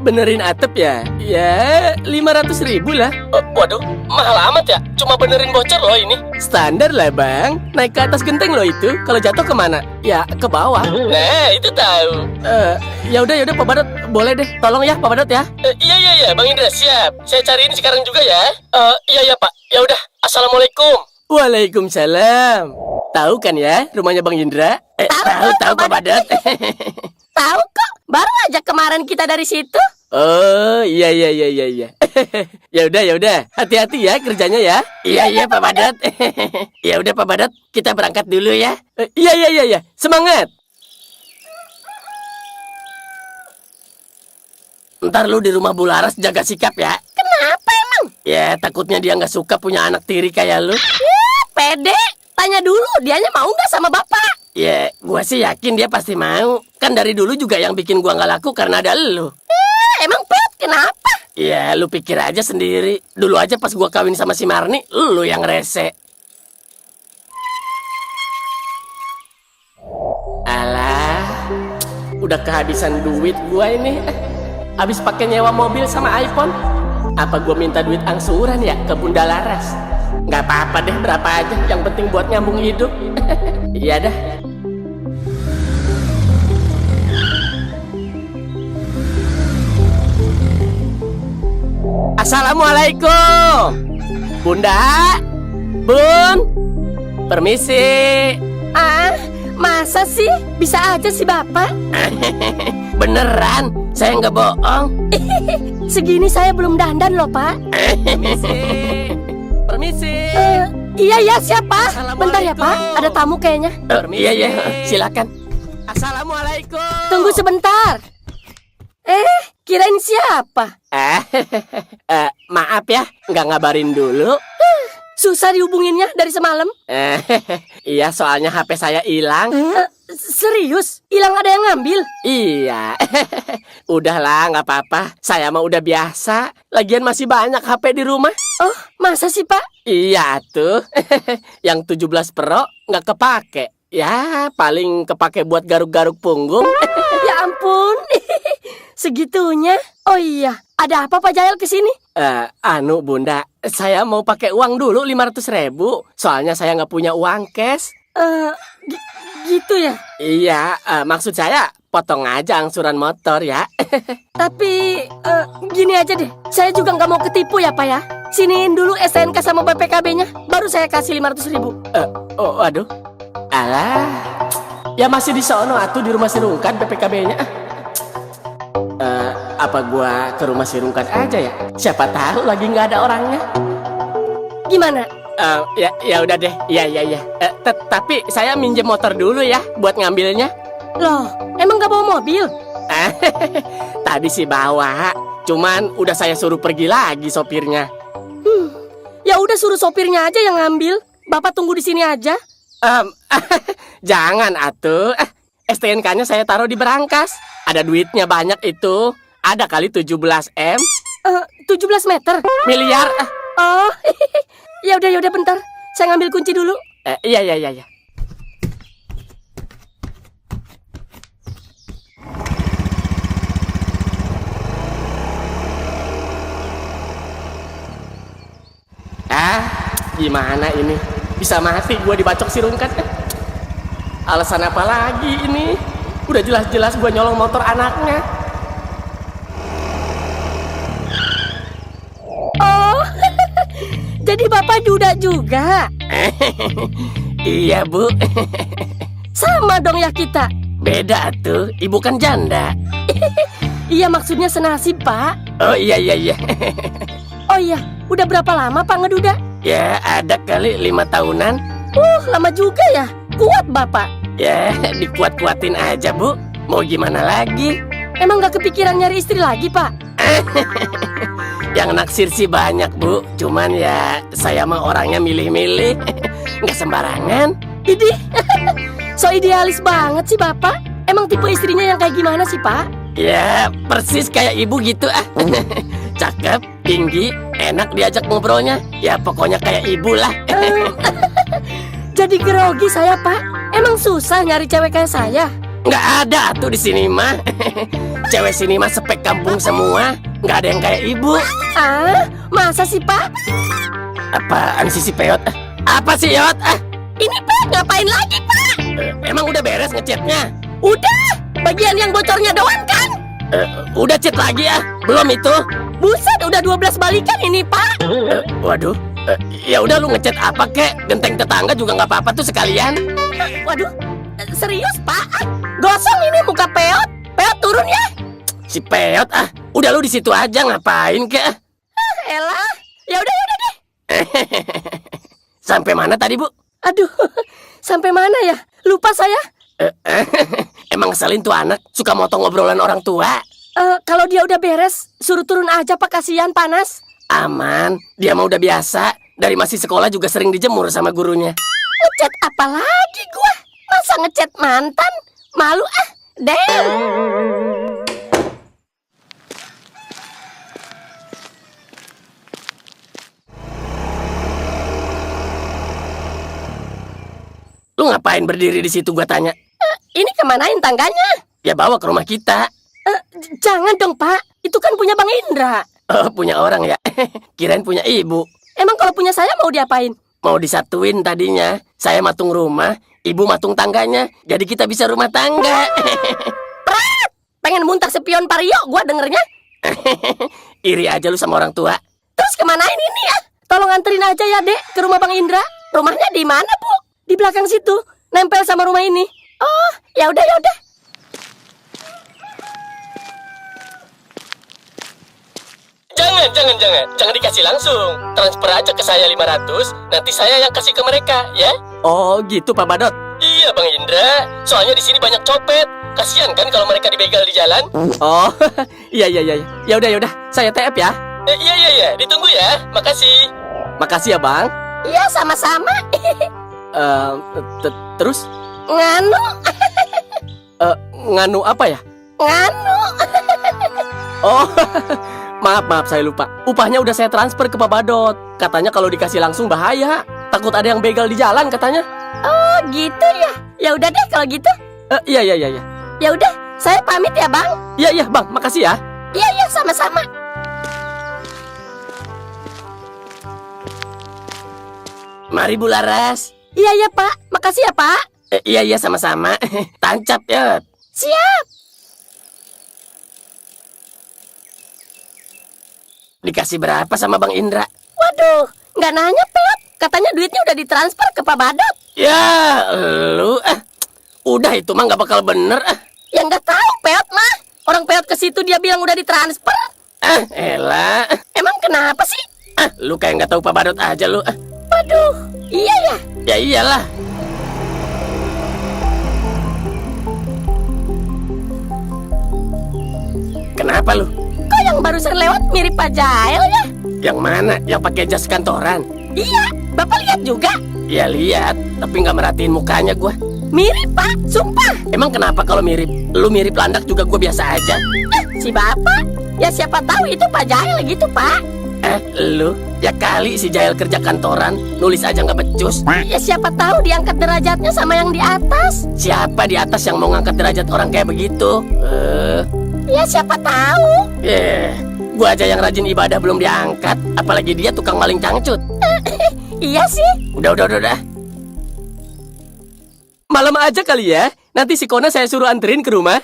Benerin atap ya? Ya, 500.000 lah. Waduh, mahal amat ya? Cuma benerin bocor loh ini. Standar lah bang. Naik ke atas genteng loh itu. Kalau jatuh kemana? Ya, ke bawah. Nah, itu tahu. Ya udah Pak Badut. Boleh deh, tolong ya Pak Badut ya. Iya, Bang Indra siap. Saya cariin sekarang juga ya. Iya Pak. Ya udah. Assalamualaikum. Waalaikumsalam. Tahu kan ya rumahnya Bang Indra? Tahu Pak Badut. Tahu kok, baru aja kemarin kita dari situ. Oh, iya. Ya udah. Hati-hati ya kerjanya ya. Iya Pak Badut. Ya udah Pak Badut, kita berangkat dulu ya. Iya. Semangat. Ntar lu di rumah Bu Laras jaga sikap ya. Kenapa emang? Ya takutnya dia nggak suka punya anak tiri kayak lu. Pede. Tanya dulu, dianya mau nggak sama bapak? Ya, gua sih yakin dia pasti mau. Kan dari dulu juga yang bikin gua nggak laku karena ada lu. Emang Pet, kenapa? Ya, lu pikir aja sendiri. Dulu aja pas gua kawin sama si Marni, lu yang rese. Alah, udah kehabisan duit gua ini. Habis pakai nyewa mobil sama iPhone. Apa gua minta duit angsuran ya ke Bunda Laras? Nggak apa-apa deh, berapa aja. Yang penting buat nyambung hidup. Iya dah. Assalamualaikum. Bunda, Bun, permisi. Ah, masa sih? Bisa aja sih Bapak. Beneran, saya nggak bohong. Segini saya belum dandan loh, Pak. Permisi. Permisi. Iya ya, siapa? Bentar ya, Pak. Ada tamu kayaknya. Iya, iya, silakan. Assalamualaikum. Tunggu sebentar. Kirain siapa? Maaf ya, nggak ngabarin dulu. Susah dihubunginnya dari semalam. Iya, soalnya HP saya hilang. Serius? Hilang ada yang ngambil? Iya. Udahlah, nggak apa-apa. Saya mah udah biasa. Lagian masih banyak HP di rumah. Oh, masa sih, Pak? Iya tuh. Yang 17 Pro nggak kepake. Ya, paling kepake buat garuk-garuk punggung. Ya ampun. Segitunya. Oh iya, ada apa Pak Jael kesini? Bunda, saya mau pakai uang dulu 500.000. Soalnya saya nggak punya uang cash. Gitu ya? Iya, maksud saya potong aja angsuran motor ya. Tapi gini aja deh, saya juga nggak mau ketipu ya Pak ya. Siniin dulu STNK sama BPKB-nya, baru saya kasih 500.000. Oh, aduh. Alah, ya masih di sono atuh di rumah si Rungkat BPKB-nya. Apa gua ke rumah si Rungkat aja ya? Siapa tahu lagi nggak ada orangnya. Gimana? Ya udah deh. Iya. Tapi saya minjem motor dulu ya buat ngambilnya. Loh, emang nggak bawa mobil? Tadi sih bawa, cuman udah saya suruh pergi lagi sopirnya. Ya udah suruh sopirnya aja yang ngambil. Bapak tunggu di sini aja. Jangan atuh. STNK-nya saya taruh di berangkas. Ada duitnya banyak itu. Ada kali 17 M. 17 meter? Miliar. Oh, ya udah bentar. Saya ngambil kunci dulu. Iya. Gimana ini? Bisa mati gua dibacok si Rungkat. Alasan apa lagi ini? Udah jelas-jelas gua nyolong motor anaknya. Oh, jadi Bapak duda juga? Iya, Bu. Sama dong ya kita. Beda tuh, ibu kan janda. Iya, maksudnya senasib, Pak. Oh iya. Oh iya, udah berapa lama Pak ngeduda? Ya, ada kali 5 tahunan. Lama juga ya. Kuat Bapak. Ya, dikuat-kuatin aja, Bu. Mau gimana lagi? Emang gak kepikiran nyari istri lagi, Pak? Yang naksir sih banyak, Bu. Cuman ya, saya mah orangnya milih-milih. Nggak sembarangan. Idih, so idealis banget sih Bapak. Emang tipe istrinya yang kayak gimana sih, Pak? Ya, persis kayak ibu gitu ah. Cakep, tinggi, enak diajak ngobrolnya. Ya, pokoknya kayak ibu lah. Jadi grogi saya, Pak. Emang susah nyari cewek kayak saya? Nggak ada tuh di sini mah. Cewek sini mah spek kampung semua. Nggak ada yang kayak ibu. Masa sih, Pak? Apaan sih si Peot? Apa sih, Yot? Ini, Pak, ngapain lagi, Pak? Emang udah beres ngechatnya? Udah, bagian yang bocornya doang kan? Udah chat lagi ya? Belum itu? Buset, udah 12 balikan ini, Pak. Waduh. Ya udah lu ngechat apa kek? Genteng tetangga juga nggak apa-apa tuh sekalian. Waduh, serius, Pak? Gosong ini muka Peot. Peot turun ya. Si Peot udah lu di situ aja ngapain kek? Elah, ya udah deh. Sampai mana tadi, Bu? Aduh, sampai mana ya? Lupa saya. Emang ngeselin tuh anak, suka motong ngobrolan orang tua. Kalau dia udah beres, suruh turun aja Pak, kasihan panas. Aman, dia mah udah biasa. Dari masih sekolah juga sering dijemur sama gurunya. Ngechat apa lagi gua? Masa ngechat mantan? Malu damn. Lu ngapain berdiri di situ gua tanya? Ini kemanain tangganya? Ya bawa ke rumah kita. Jangan dong Pak, itu kan punya Bang Indra. Oh, punya orang ya? Kirain punya ibu. Emang kalau punya saya mau diapain? mau disatuin tadinya. Saya matung rumah, ibu matung tangganya. Jadi kita bisa rumah tangga. Pengen muntah sepion Pario gua dengernya. Iri aja lu sama orang tua. Terus kemanain ini ya? Tolong anterin aja ya, Dek, ke rumah Bang Indra. Rumahnya di mana, Bu? Di belakang situ, nempel sama rumah ini. Oh, ya udah. Jangan dikasih langsung. Transfer aja ke saya 500, nanti saya yang kasih ke mereka, ya. Oh gitu Pak Badot. Iya Bang Indra, soalnya di sini banyak copet. Kasihan kan kalau mereka dibegal di jalan. Oh iya. Ya udah. Saya TF ya. Iya, ditunggu ya. Makasih. Makasih ya Bang. Iya, sama-sama. Terus Nganu. nganu apa ya? Nganu. Oh maaf saya lupa. Upahnya udah saya transfer ke Pak Badot. Katanya kalau dikasih langsung bahaya. Takut ada yang begal di jalan katanya. Oh, gitu ya. Ya udah deh kalau gitu. Iya. Ya udah, saya pamit ya, Bang. Iya Bang, makasih ya. Iya, sama-sama. Mari Bu Laras. Iya, Pak. Makasih ya, Pak. Iya, sama-sama. Tancap ya. Siap. Dikasih berapa sama Bang Indra? Waduh, nggak nanya, Peot. Katanya duitnya udah ditransfer ke Pak Badot. Ya, lu udah itu mah nggak bakal bener. Ya nggak tahu, Peot mah. Orang Peot ke situ dia bilang udah ditransfer. Elah. Emang kenapa sih? Lu kayak nggak tahu Pak Badot aja lu. Waduh, iya ya. Ya iyalah. Kenapa lu? Kok yang barusan lewat mirip Pak Jael ya? Yang mana? Yang pakai jas kantoran? Iya, Bapak lihat juga. Ya lihat, tapi nggak merhatiin mukanya gua. Mirip, Pak. Sumpah. Emang kenapa kalau mirip? Lu mirip landak juga gua biasa aja. Si Bapak. Ya siapa tahu itu Pak Jael gitu, Pak. Lu? Ya kali si Jael kerja kantoran, nulis aja nggak becus. Ya siapa tahu diangkat derajatnya sama yang di atas. Siapa di atas yang mau ngangkat derajat orang kayak begitu? Ya siapa tahu. Gua aja yang rajin ibadah belum diangkat, apalagi dia tukang maling cangcut. Iya sih. Udah. Malam aja kali ya. Nanti si Kona saya suruh anterin ke rumah.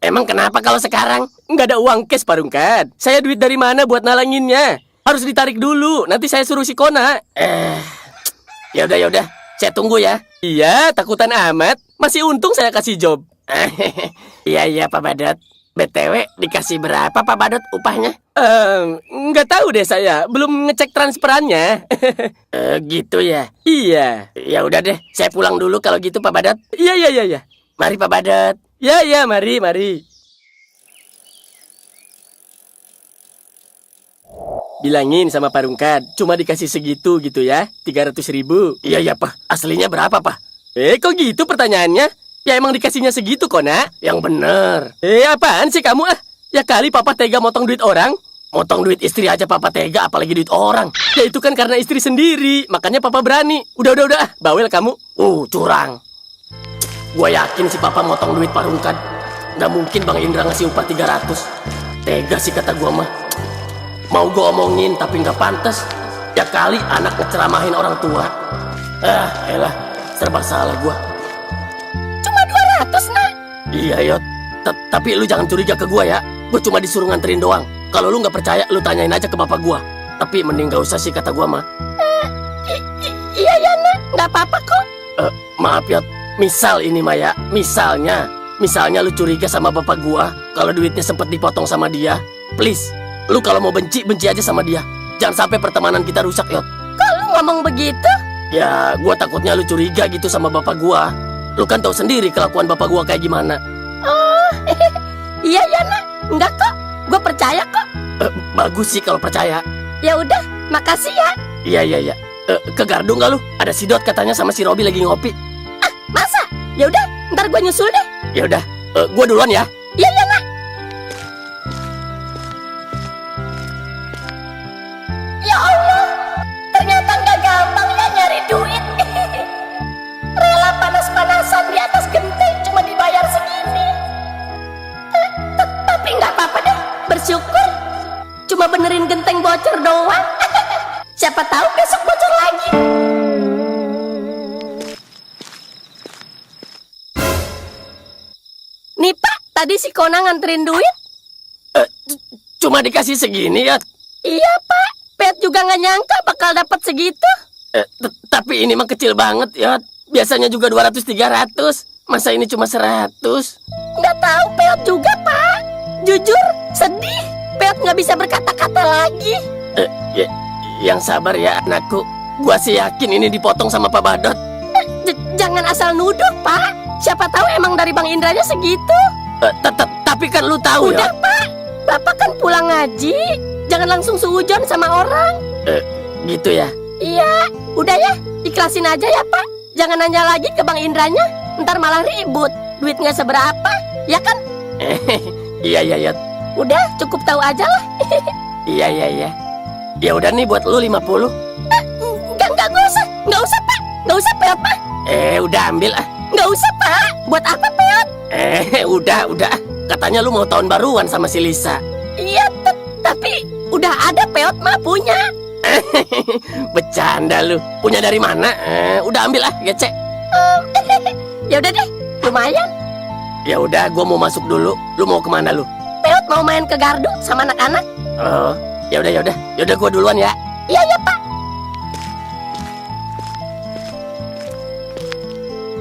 Emang kenapa kalau sekarang? Nggak ada uang cash Pak Rungkat. Saya duit dari mana buat nalanginnya? Harus ditarik dulu. Nanti saya suruh si Kona. Ya udah. Saya tunggu ya. Iya, takutan amat. Masih untung saya kasih job. Iya Pak Badot. BTW dikasih berapa Pak Badot upahnya? Nggak tahu deh saya. Belum ngecek transferannya. Gitu ya. Iya. Ya udah deh, saya pulang dulu kalau gitu Pak Badot. Iya. Mari Pak Badot. Ya, mari. Bilangin sama Pak Rungkat, cuma dikasih segitu gitu ya, 300.000. Iya Pak, aslinya berapa Pak? Kok gitu pertanyaannya? Ya emang dikasihnya segitu kok, Nak. Yang bener. Apaan sih kamu Ya kali papa tega motong duit orang. Motong duit istri aja papa tega, apalagi duit orang. Ya itu kan karena istri sendiri, makanya papa berani. Udah, bawel kamu. Curang. Gua yakin si papa motong duit Pak Rungkat. Nggak mungkin Bang Indra ngasih upah 300. Tega sih kata gua mah. Mau gua omongin tapi nggak pantas. Ya kali anak ngeceramahin orang tua. Elah, serba salah gua. Cuma 200, Nak. Iya, Yot. Tapi lu jangan curiga ke gua ya. Gua cuma disuruh nganterin doang. Kalau lu nggak percaya, lu tanyain aja ke bapak gua. Tapi mending gak usah sih kata gua mah. Iya ya, Nak. Nggak apa-apa kok. Maaf, Yot. Misal ini Maya, misalnya lu curiga sama bapak gua kalau duitnya sempet dipotong sama dia. Please, lu kalau mau benci aja sama dia. Jangan sampai pertemanan kita rusak, Yot. Kok lu ngomong begitu? Ya, gua takutnya lu curiga gitu sama bapak gua. Lu kan tahu sendiri kelakuan bapak gua kayak gimana. Oh, iya ya, Nak. Enggak kok. Gue percaya kok. Bagus sih kalau percaya. Ya udah, makasih ya. Iya. Ke Gardu nggak lu? Ada si Dot katanya sama si Robi lagi ngopi. Masa? Ya udah, ntar gue nyusul deh. Ya udah, gua duluan ya. Iya, Nak. Ya Allah, ternyata nggak gampang ya nyari duit. Rela panas-panasan di atas genteng cuma dibayar segini. Tapi nggak apa-apa deh, bersyukur. Cuma benerin genteng bocor doang. Siapa tahu besok bocor lagi. tadi si Kona nganterin duit? Cuma dikasih segini, Yot. Iya, Pak. Pet juga nggak nyangka bakal dapat segitu. Tapi ini mah kecil banget, Yot. Biasanya juga 200-300. Masa ini cuma 100? Nggak tahu Peot juga, Pak. Jujur, sedih. Peot nggak bisa berkata-kata lagi. Yang sabar ya, anakku. Gua sih yakin ini dipotong sama Pak Badot. Jangan asal nuduh, Pak. Siapa tahu emang dari Bang Indranya segitu. Tapi kan lu tahu, Udah, Yot. Pak. Bapak kan pulang ngaji. Jangan langsung suujon sama orang. Gitu ya. Iya, udah ya. Ikhlasin aja ya, Pak. Jangan nanya lagi ke Bang Indranya. Ntar malah ribut. Duitnya seberapa, ya kan? Iya, Yot. Udah, cukup tahu aja lah. Iya. Ya udah nih buat lu 50. Enggak usah. Enggak usah, Pak. Enggak usah, Peot, Pak. Udah ambil ah. Enggak usah, Pak. Buat apa, Peot? Udah. Katanya lu mau tahun baruan sama si Lisa. Iya, tapi udah ada Peot mah punya. Bercanda lu. Punya dari mana? Udah ambil ah, gece. Ya udah deh, lumayan. Ya udah, gua mau masuk dulu. Lu mau kemana lu? Peot mau main ke gardu sama anak-anak. Oh, ya udah gua duluan ya. Iya, Pak.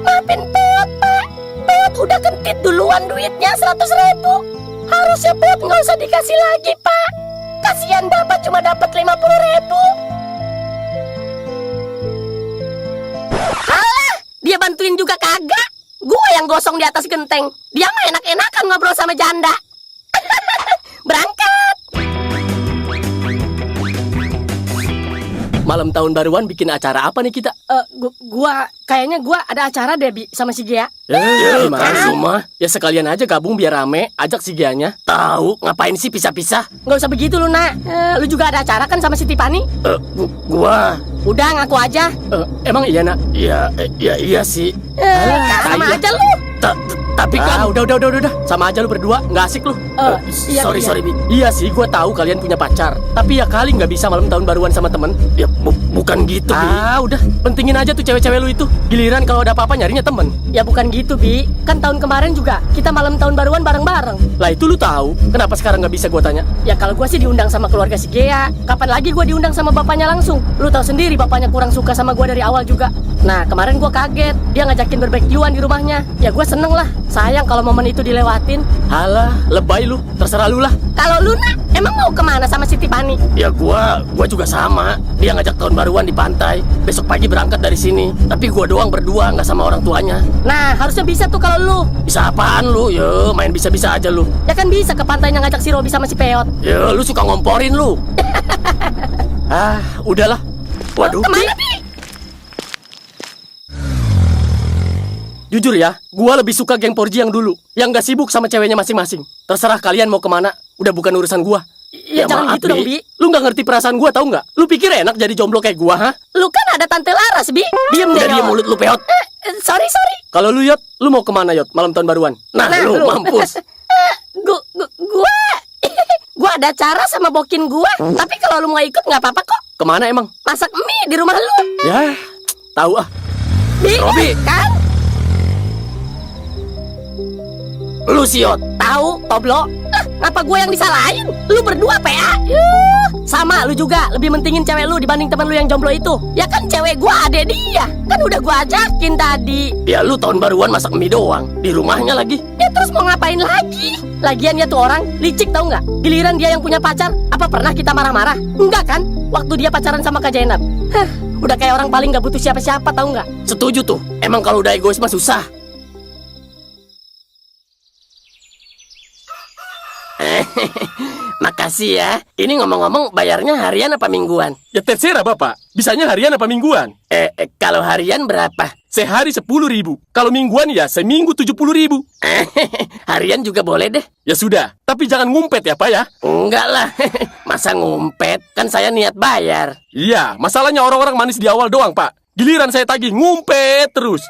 Maafin Peot, Pak. Peot udah kentit duluan duitnya 100.000. Harusnya Peot nggak usah dikasih lagi, Pak. Kasihan Bapak cuma dapat 50.000. Halah, dia bantuin juga kagak. Gua yang gosong di atas genteng. Dia mah enak-enakan ngobrol sama janda. Berangkat. Malam tahun baruan bikin acara apa nih kita? Kayaknya gua ada acara deh, Bi, sama si Gia. Gimana lu mah? Ya sekalian aja gabung biar rame, ajak si Gianya. Tahu, ngapain sih pisah-pisah? Nggak usah begitu lu, Nak. Lu juga ada acara kan sama si Tipani? Gua. Udah, ngaku aja. Emang iya, Nak? Iya sih. Sama iya. aja lu. Tapi kan udah. Sama aja lu berdua, nggak asik lu. Iya, Sorry, Bi. Iya sih, gua tahu kalian punya pacar. Tapi ya kali nggak bisa malam tahun baruan sama temen. Ya bukan gitu, Bi. Udah, pentingin aja tuh cewek-cewek lu itu. Giliran kalau ada apa-apa nyarinya temen. Ya bukan gitu, Bi. Kan tahun kemarin juga kita malam tahun baruan bareng-bareng. Lah itu lu tahu. Kenapa sekarang nggak bisa gua tanya? Ya kalau gua sih diundang sama keluarga si Gea. Kapan lagi gua diundang sama bapaknya langsung? Lu tahu sendiri bapaknya kurang suka sama gua dari awal juga. Nah, kemarin gua kaget. Dia ngajakin barbekyuan di rumahnya. Ya gua seneng lah. Sayang kalau momen itu dilewatin. Halah, lebay lu. Terserah lu lah. Kalau lu, Nak, emang mau kemana sama si Tipani? Ya gua juga sama. Dia ngajak tahun baruan di pantai. Besok pagi berangkat dari sini. Tapi gua doang berdua, nggak sama orang tuanya. Nah, harusnya bisa tuh kalau lu. Bisa apaan lu? Yo, main bisa-bisa aja lu. Ya kan bisa ke pantainya ngajak si Robi sama si Peot. Yo, lu suka ngomporin lu. Udahlah. Waduh. Kemana, Bi? Jujur ya, gua lebih suka geng Porji yang dulu, yang gak sibuk sama ceweknya masing-masing. Terserah kalian mau kemana, udah bukan urusan gua. Ya jangan gitu dong, Bi. Lu gak ngerti perasaan gua, tau gak? Lu pikir enak jadi jomblo kayak gua, ha? Lu kan ada Tante Laras, Bi. Diem Udah deh, diem mulut lu, Peot. Sorry. Kalau lu, Yot, lu mau kemana, Yot? Malam tahun baruan. Nah lu mampus. Gua ada acara sama bokin gua. Tapi kalau lu mau ikut nggak apa-apa kok. Kemana emang? Masak mie di rumah lu. Ya, tahu ah. Bi, Robi. kan? Lu sih, Yot. Tahu, Toblo. Ngapa gua yang disalahin? Lu berdua, PA. Sama lu juga, lebih mentingin cewek lu dibanding teman lu yang jomblo itu. Ya kan cewek gua adek dia. Kan udah gua ajakin tadi. Ya lu tahun baruan masak mie doang. Di rumahnya lagi. Ya terus mau ngapain lagi? Lagian ya tuh orang licik tahu nggak? Giliran dia yang punya pacar, apa pernah kita marah-marah? Enggak kan? Waktu dia pacaran sama Kak Jainab. Udah kayak orang paling nggak butuh siapa-siapa tahu nggak? Setuju tuh. Emang kalau udah egois mah susah. Makasih ya. Ini ngomong-ngomong bayarnya harian apa mingguan? Ya terserah Bapak, bisanya harian apa mingguan? Kalau harian berapa? Sehari 10.000. Kalau mingguan ya seminggu 70.000. Harian juga boleh deh. Ya sudah, tapi jangan ngumpet ya Pak ya. Enggak lah. Masa ngumpet? Kan saya niat bayar. Iya, masalahnya orang-orang manis di awal doang Pak. Giliran saya tagih ngumpet terus.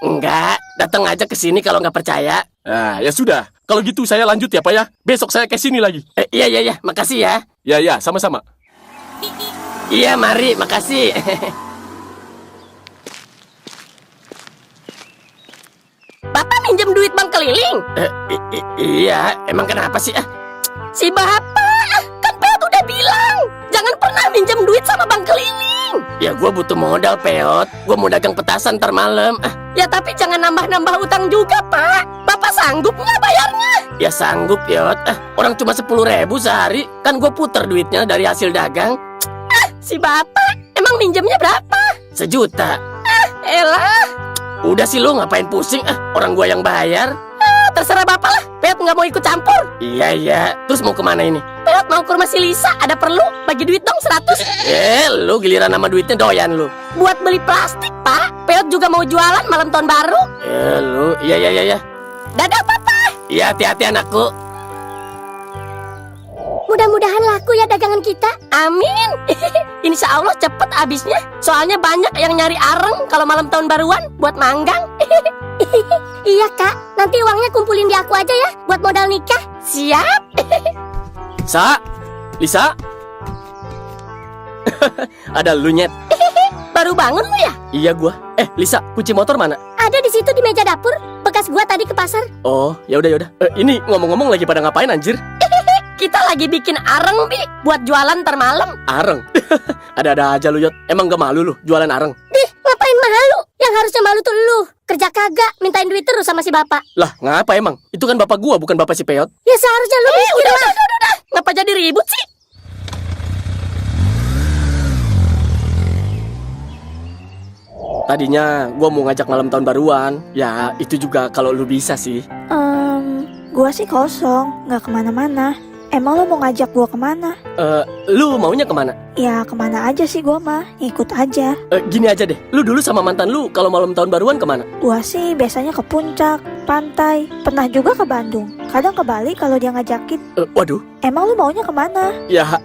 Enggak, datang aja ke sini kalau nggak percaya. Nah, ya sudah. Kalau gitu saya lanjut ya Pak ya. Besok saya ke sini lagi. Iya, makasih ya. Ya, sama-sama. Iya, mari, makasih. Bapak minjem duit bank keliling? Iya, emang kenapa sih? Si Bapak, kan Peot udah bilang jangan pernah minjem duit sama bank keliling. Ya gue butuh modal, Peot. Gue mau dagang petasan ntar malam. Ya tapi jangan nambah-nambah utang juga, Pak. Bapak sanggup nggak bayarnya? Ya sanggup, Peot. Orang cuma 10.000 sehari. Kan gue puter duitnya dari hasil dagang. Si Bapak, emang minjemnya berapa? 1 juta. Elah, Udah sih lu ngapain pusing? Orang gue yang bayar. terserah Bapak lah. Peot nggak mau ikut campur. Iya. Terus mau kemana ini? Peot mau ke rumah si Lisa, ada perlu? Bagi duit dong 100. Lu giliran sama duitnya doyan lu. Buat beli plastik, Pak. Peot juga mau jualan malam tahun baru. Lu, iya. Dadah, Papa. Iya, hati-hati anakku. Mudah-mudahan laku ya dagangan kita. Amin. Insya Allah cepet habisnya. Soalnya banyak yang nyari areng kalau malam tahun baruan buat manggang. Iya, Kak. Nanti uangnya kumpulin di aku aja ya buat modal nikah. Siap. Lisa. Ada lu, Nyet. Baru bangun lu ya? Iya gua. Lisa, kunci motor mana? Ada di situ di meja dapur. Bekas gua tadi ke pasar. Oh, yaudah. Ini ngomong-ngomong lagi pada ngapain anjir? Kita lagi bikin areng, Bi, buat jualan ntar malam. Areng. Ada-ada aja lu, Yot. Emang gak malu lu jualan areng? Dih, ngapain malu? Yang harusnya malu tuh lu. Kerja kagak, mintain duit terus sama si bapak. Lah, ngapa emang? Itu kan bapak gua, bukan bapak si Peot. Ya seharusnya lu mikir lah. Udah. Ngapa jadi ribut sih? Tadinya gua mau ngajak malam tahun baruan. Ya, itu juga kalau lu bisa sih. Gua sih kosong, nggak kemana-mana. Emang lo mau ngajak gua kemana? Lu maunya kemana? Ya kemana aja sih gua mah, ngikut aja. Gini aja deh. Lu dulu sama mantan lu kalau malam tahun baruan kemana? Gua sih biasanya ke puncak, pantai, pernah juga ke Bandung. Kadang ke Bali kalau dia ngajakin. Waduh. Emang lu maunya kemana? Ya,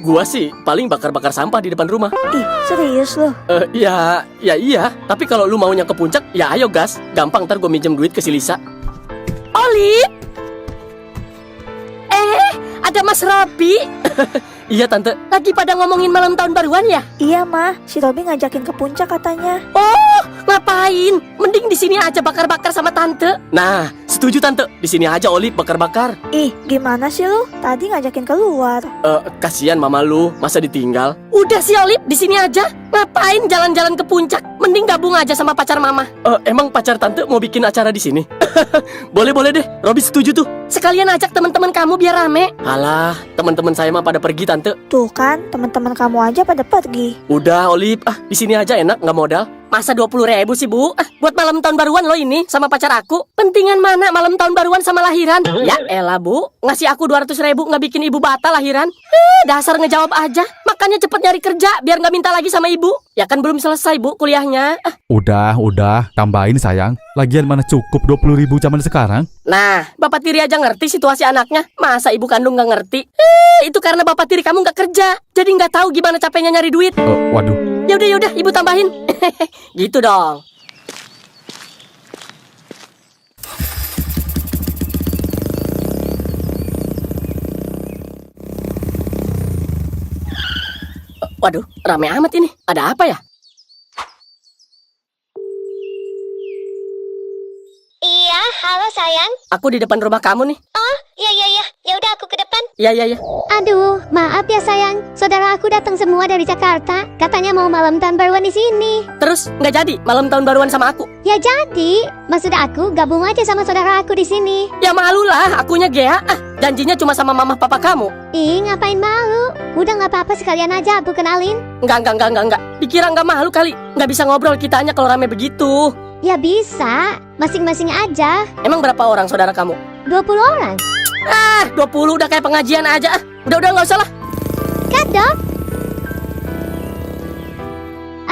gua sih paling bakar-bakar sampah di depan rumah. Ih, serius lo? Ya iya. Tapi kalau lu maunya ke puncak, ya ayo gas. Gampang, ntar gua minjem duit ke si Lisa. Olip. Ada Mas Robi. Iya, Tante. Lagi pada ngomongin malam tahun baruan ya? Iya mah, si Robi ngajakin ke puncak katanya. Oh, ngapain? Mending di sini aja bakar-bakar sama Tante. Nah, setuju Tante. Di sini aja Oli bakar-bakar. Ih, gimana sih lu? Tadi ngajakin keluar. Kasihan mama lu, masa ditinggal? Udah sih Olip, di sini aja. Ngapain jalan-jalan ke puncak? Mending gabung aja sama pacar mama. Emang pacar Tante mau bikin acara di sini? Boleh deh. Robi setuju tuh. Sekalian ajak teman-teman kamu biar rame. Alah, teman-teman saya mah pada pergi Tante. Tuh kan, teman-teman kamu aja pada pergi. Udah Olip, di sini aja enak, nggak modal. Masa 20.000 sih Bu? Buat malam tahun baruan lo ini sama pacar aku. Pentingan mana malam tahun baruan sama lahiran? Ya elah Bu, ngasih aku 200.000 nggak bikin ibu batal lahiran. Dasar ngejawab aja. Makanya cepet nyari kerja biar nggak minta lagi sama ibu. Ya kan belum selesai Bu kuliahnya. Udah, tambahin sayang. Lagian mana cukup 20.000 zaman sekarang? Nah, Bapak Tiri aja ngerti situasi anaknya. Masa ibu kandung nggak ngerti? Itu karena Bapak Tiri kamu nggak kerja. Jadi nggak tahu gimana capeknya nyari duit. Waduh. Yaudah, ibu tambahin. Gitu dong. Waduh, rame amat ini. Ada apa ya? Iya, halo sayang. Aku di depan rumah kamu nih. Oh, iya. Ya udah aku ke depan. Iya. Aduh, maaf ya sayang. Saudara aku datang semua dari Jakarta. Katanya mau malam tahun baruan di sini. Terus nggak jadi malam tahun baruan sama aku? Ya jadi, maksud aku gabung aja sama saudara aku di sini. Ya malu lah, akunya Gea. Janjinya cuma sama mama papa kamu. Ih, ngapain malu? Udah nggak apa-apa sekalian aja aku kenalin. Enggak. Dikira nggak malu kali. Nggak bisa ngobrol kitanya kalau rame begitu. Ya bisa, masing-masing aja. Emang berapa orang saudara kamu? 20 orang. 20 udah kayak pengajian aja. Udah nggak usah lah. Kado.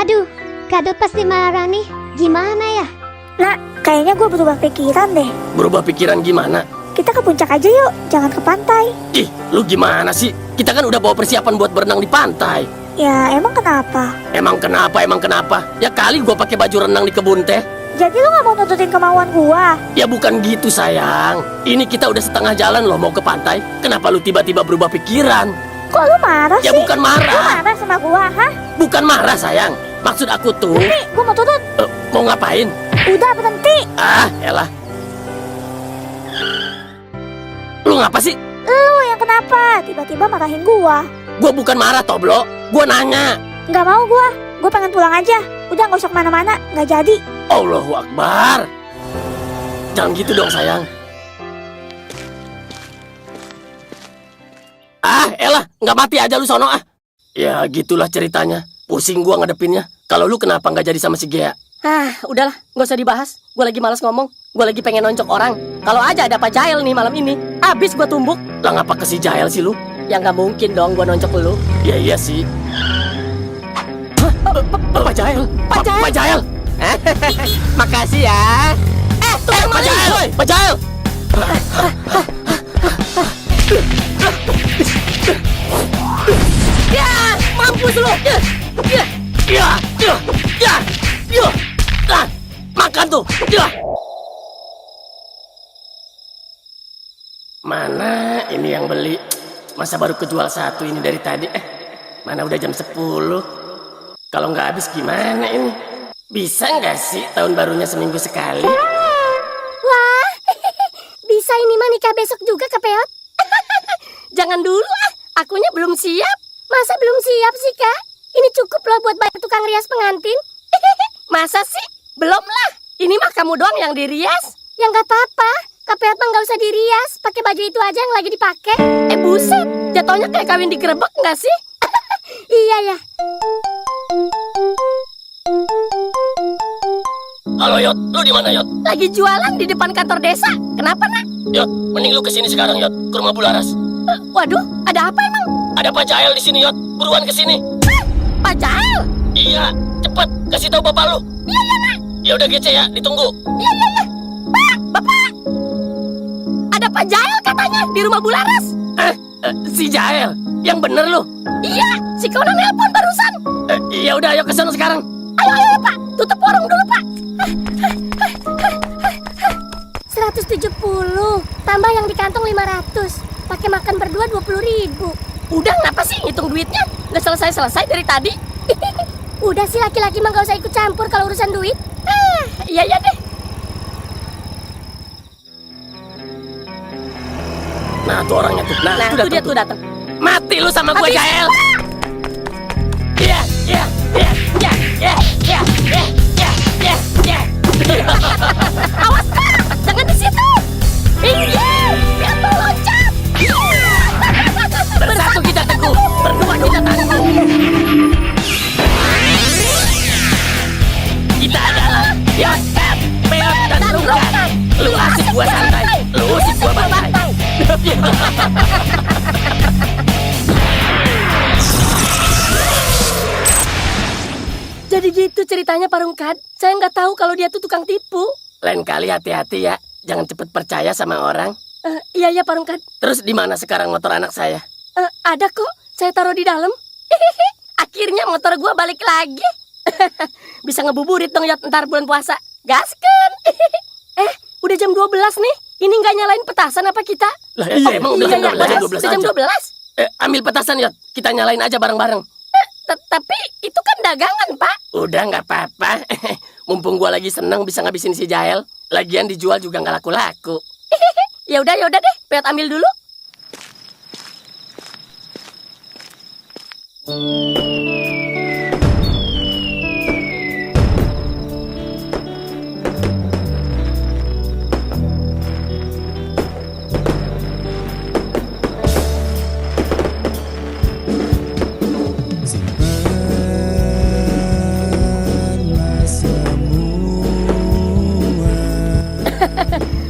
Aduh, Kado pasti marah nih. Gimana ya? Nah, kayaknya gue berubah pikiran deh. Berubah pikiran gimana? Kita ke puncak aja yuk, jangan ke pantai. Ih, lu gimana sih? Kita kan udah bawa persiapan buat berenang di pantai. Ya, emang kenapa? Emang kenapa? Ya kali gua pakai baju renang di kebun teh. Jadi lu gak mau nututin kemauan gua? Ya bukan gitu sayang. Ini kita udah setengah jalan loh mau ke pantai. Kenapa lu tiba-tiba berubah pikiran? Kok lu marah Ya sih? bukan Lu marah. marah sama gua, hah? Bukan marah sayang. Maksud aku tuh Nih, gua mau tutut. mau ngapain? Udah berhenti. Ah, elah. Lu ngapa sih? Lu yang kenapa? Tiba-tiba marahin gua. Gua bukan marah, Toblo. Gua nanya. Nggak mau gua. Gua pengen pulang aja. Udah nggak usah kemana-mana. Nggak jadi. Allahu Akbar. Jangan gitu dong, sayang. Ah, elah. Nggak mati aja lu sono, ah. Ya, gitulah ceritanya. Pusing gua ngadepinnya. Kalau lu kenapa nggak jadi sama si Gea? Udahlah, nggak usah dibahas. Gue lagi malas ngomong. Gue lagi pengen nonjok orang. Kalau aja ada Pak Jael nih malam ini, abis gue tumbuk. Lah ngapa ke si Jael sih lu? Ya nggak mungkin dong gue nonjok lu. Ya iya sih. Pak Jael. Pak Jael. Makasih ya. Tukang Pak maling. Jael. Pak Jael. Ya, mampus lu. Ya. Ah, makan tuh. Ya. Mana ini yang beli? Masa baru kejual satu ini dari tadi? Mana udah jam 10? Kalau nggak habis gimana ini? Bisa nggak sih tahun barunya seminggu sekali? Wah, bisa ini mah nikah besok juga Kepeot. Jangan dulu akunya belum siap. Masa belum siap sih Kak? Ini cukup loh buat bayar tukang rias pengantin. Masa sih? Belum lah. Ini mah kamu doang yang dirias. Ya nggak apa-apa. Kepeot mah nggak usah dirias. Pakai baju itu aja yang lagi dipakai. Buset, jatuhnya kayak kawin digerebek nggak sih? Iya ya. Halo Yot, lu di mana Yot? Lagi jualan di depan kantor desa. Kenapa nak? Yot, mending lu kesini sekarang Yot, ke rumah Bularas. Waduh, ada apa emang? Ada Pak Jael di sini Yot, buruan kesini. Pak Jael? Iya, cepet kasih tahu bapak lu. Iya ya nak. Ya udah Gece ya, ditunggu. Iya. Pak, bapak. Ada Pak Jael katanya di rumah Bularas. Si Jael, yang bener lu. Iya, si Kona nelpon barusan. Ya udah, ayo ke sana sekarang. Ayo Pak, tutup warung dulu Pak. 170. Tambah yang di kantong 500. Pakai makan berdua 20.000. Udah kenapa sih ngitung duitnya? Nggak selesai dari tadi. Udah sih laki-laki mah nggak usah ikut campur kalau urusan duit. Iya deh. Nah, tuh orangnya tuh. Nah, itu dia tuh datang. Mati lu sama gua Habis. Jael. Iya. Awas Kak, jangan di situ. Iya, biar mau loncat. Bersatu kita teguh, berdua kita tangguh. Kita adalah Yosef, Peot, dan Rugan. Lu asik gua santai, lu usik gua bantai. Jadi gitu ceritanya Pak Rungkad. Saya nggak tahu kalau dia tuh tukang tipu. Lain kali hati-hati ya, jangan cepet percaya sama orang. Iya Pak Rungkad. Terus di mana sekarang motor anak saya? Ada kok, saya taruh di dalam. Akhirnya motor gua balik lagi. Bisa ngebuburit dong ya ntar bulan puasa. Gasken. Udah jam 12 nih. Ini nggak nyalain petasan apa kita? Lah iya, emang udah jam 12 Udah jam 12. Ambil petasan Yot, kita nyalain aja bareng-bareng. Tapi itu kan dagangan Pak. Udah nggak apa-apa. Mumpung gua lagi seneng bisa ngabisin si Jael. Lagian dijual juga nggak laku-laku. Ya udah deh, Peot ambil dulu.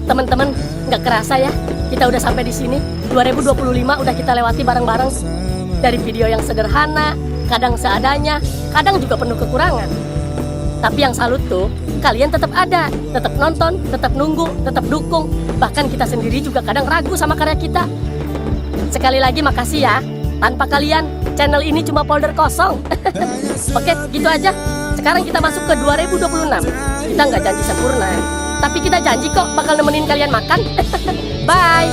Teman-teman, nggak kerasa ya, kita udah sampai di sini. 2025 udah kita lewati bareng-bareng. Dari video yang sederhana, kadang seadanya, kadang juga penuh kekurangan. Tapi yang salut tuh, kalian tetap ada, tetap nonton, tetap nunggu, tetap dukung. Bahkan kita sendiri juga kadang ragu sama karya kita. Sekali lagi makasih ya. Tanpa kalian, channel ini cuma folder kosong. Oke, gitu aja. Sekarang kita masuk ke 2026. Kita nggak janji sempurna, tapi kita janji kok bakal nemenin kalian makan. Bye.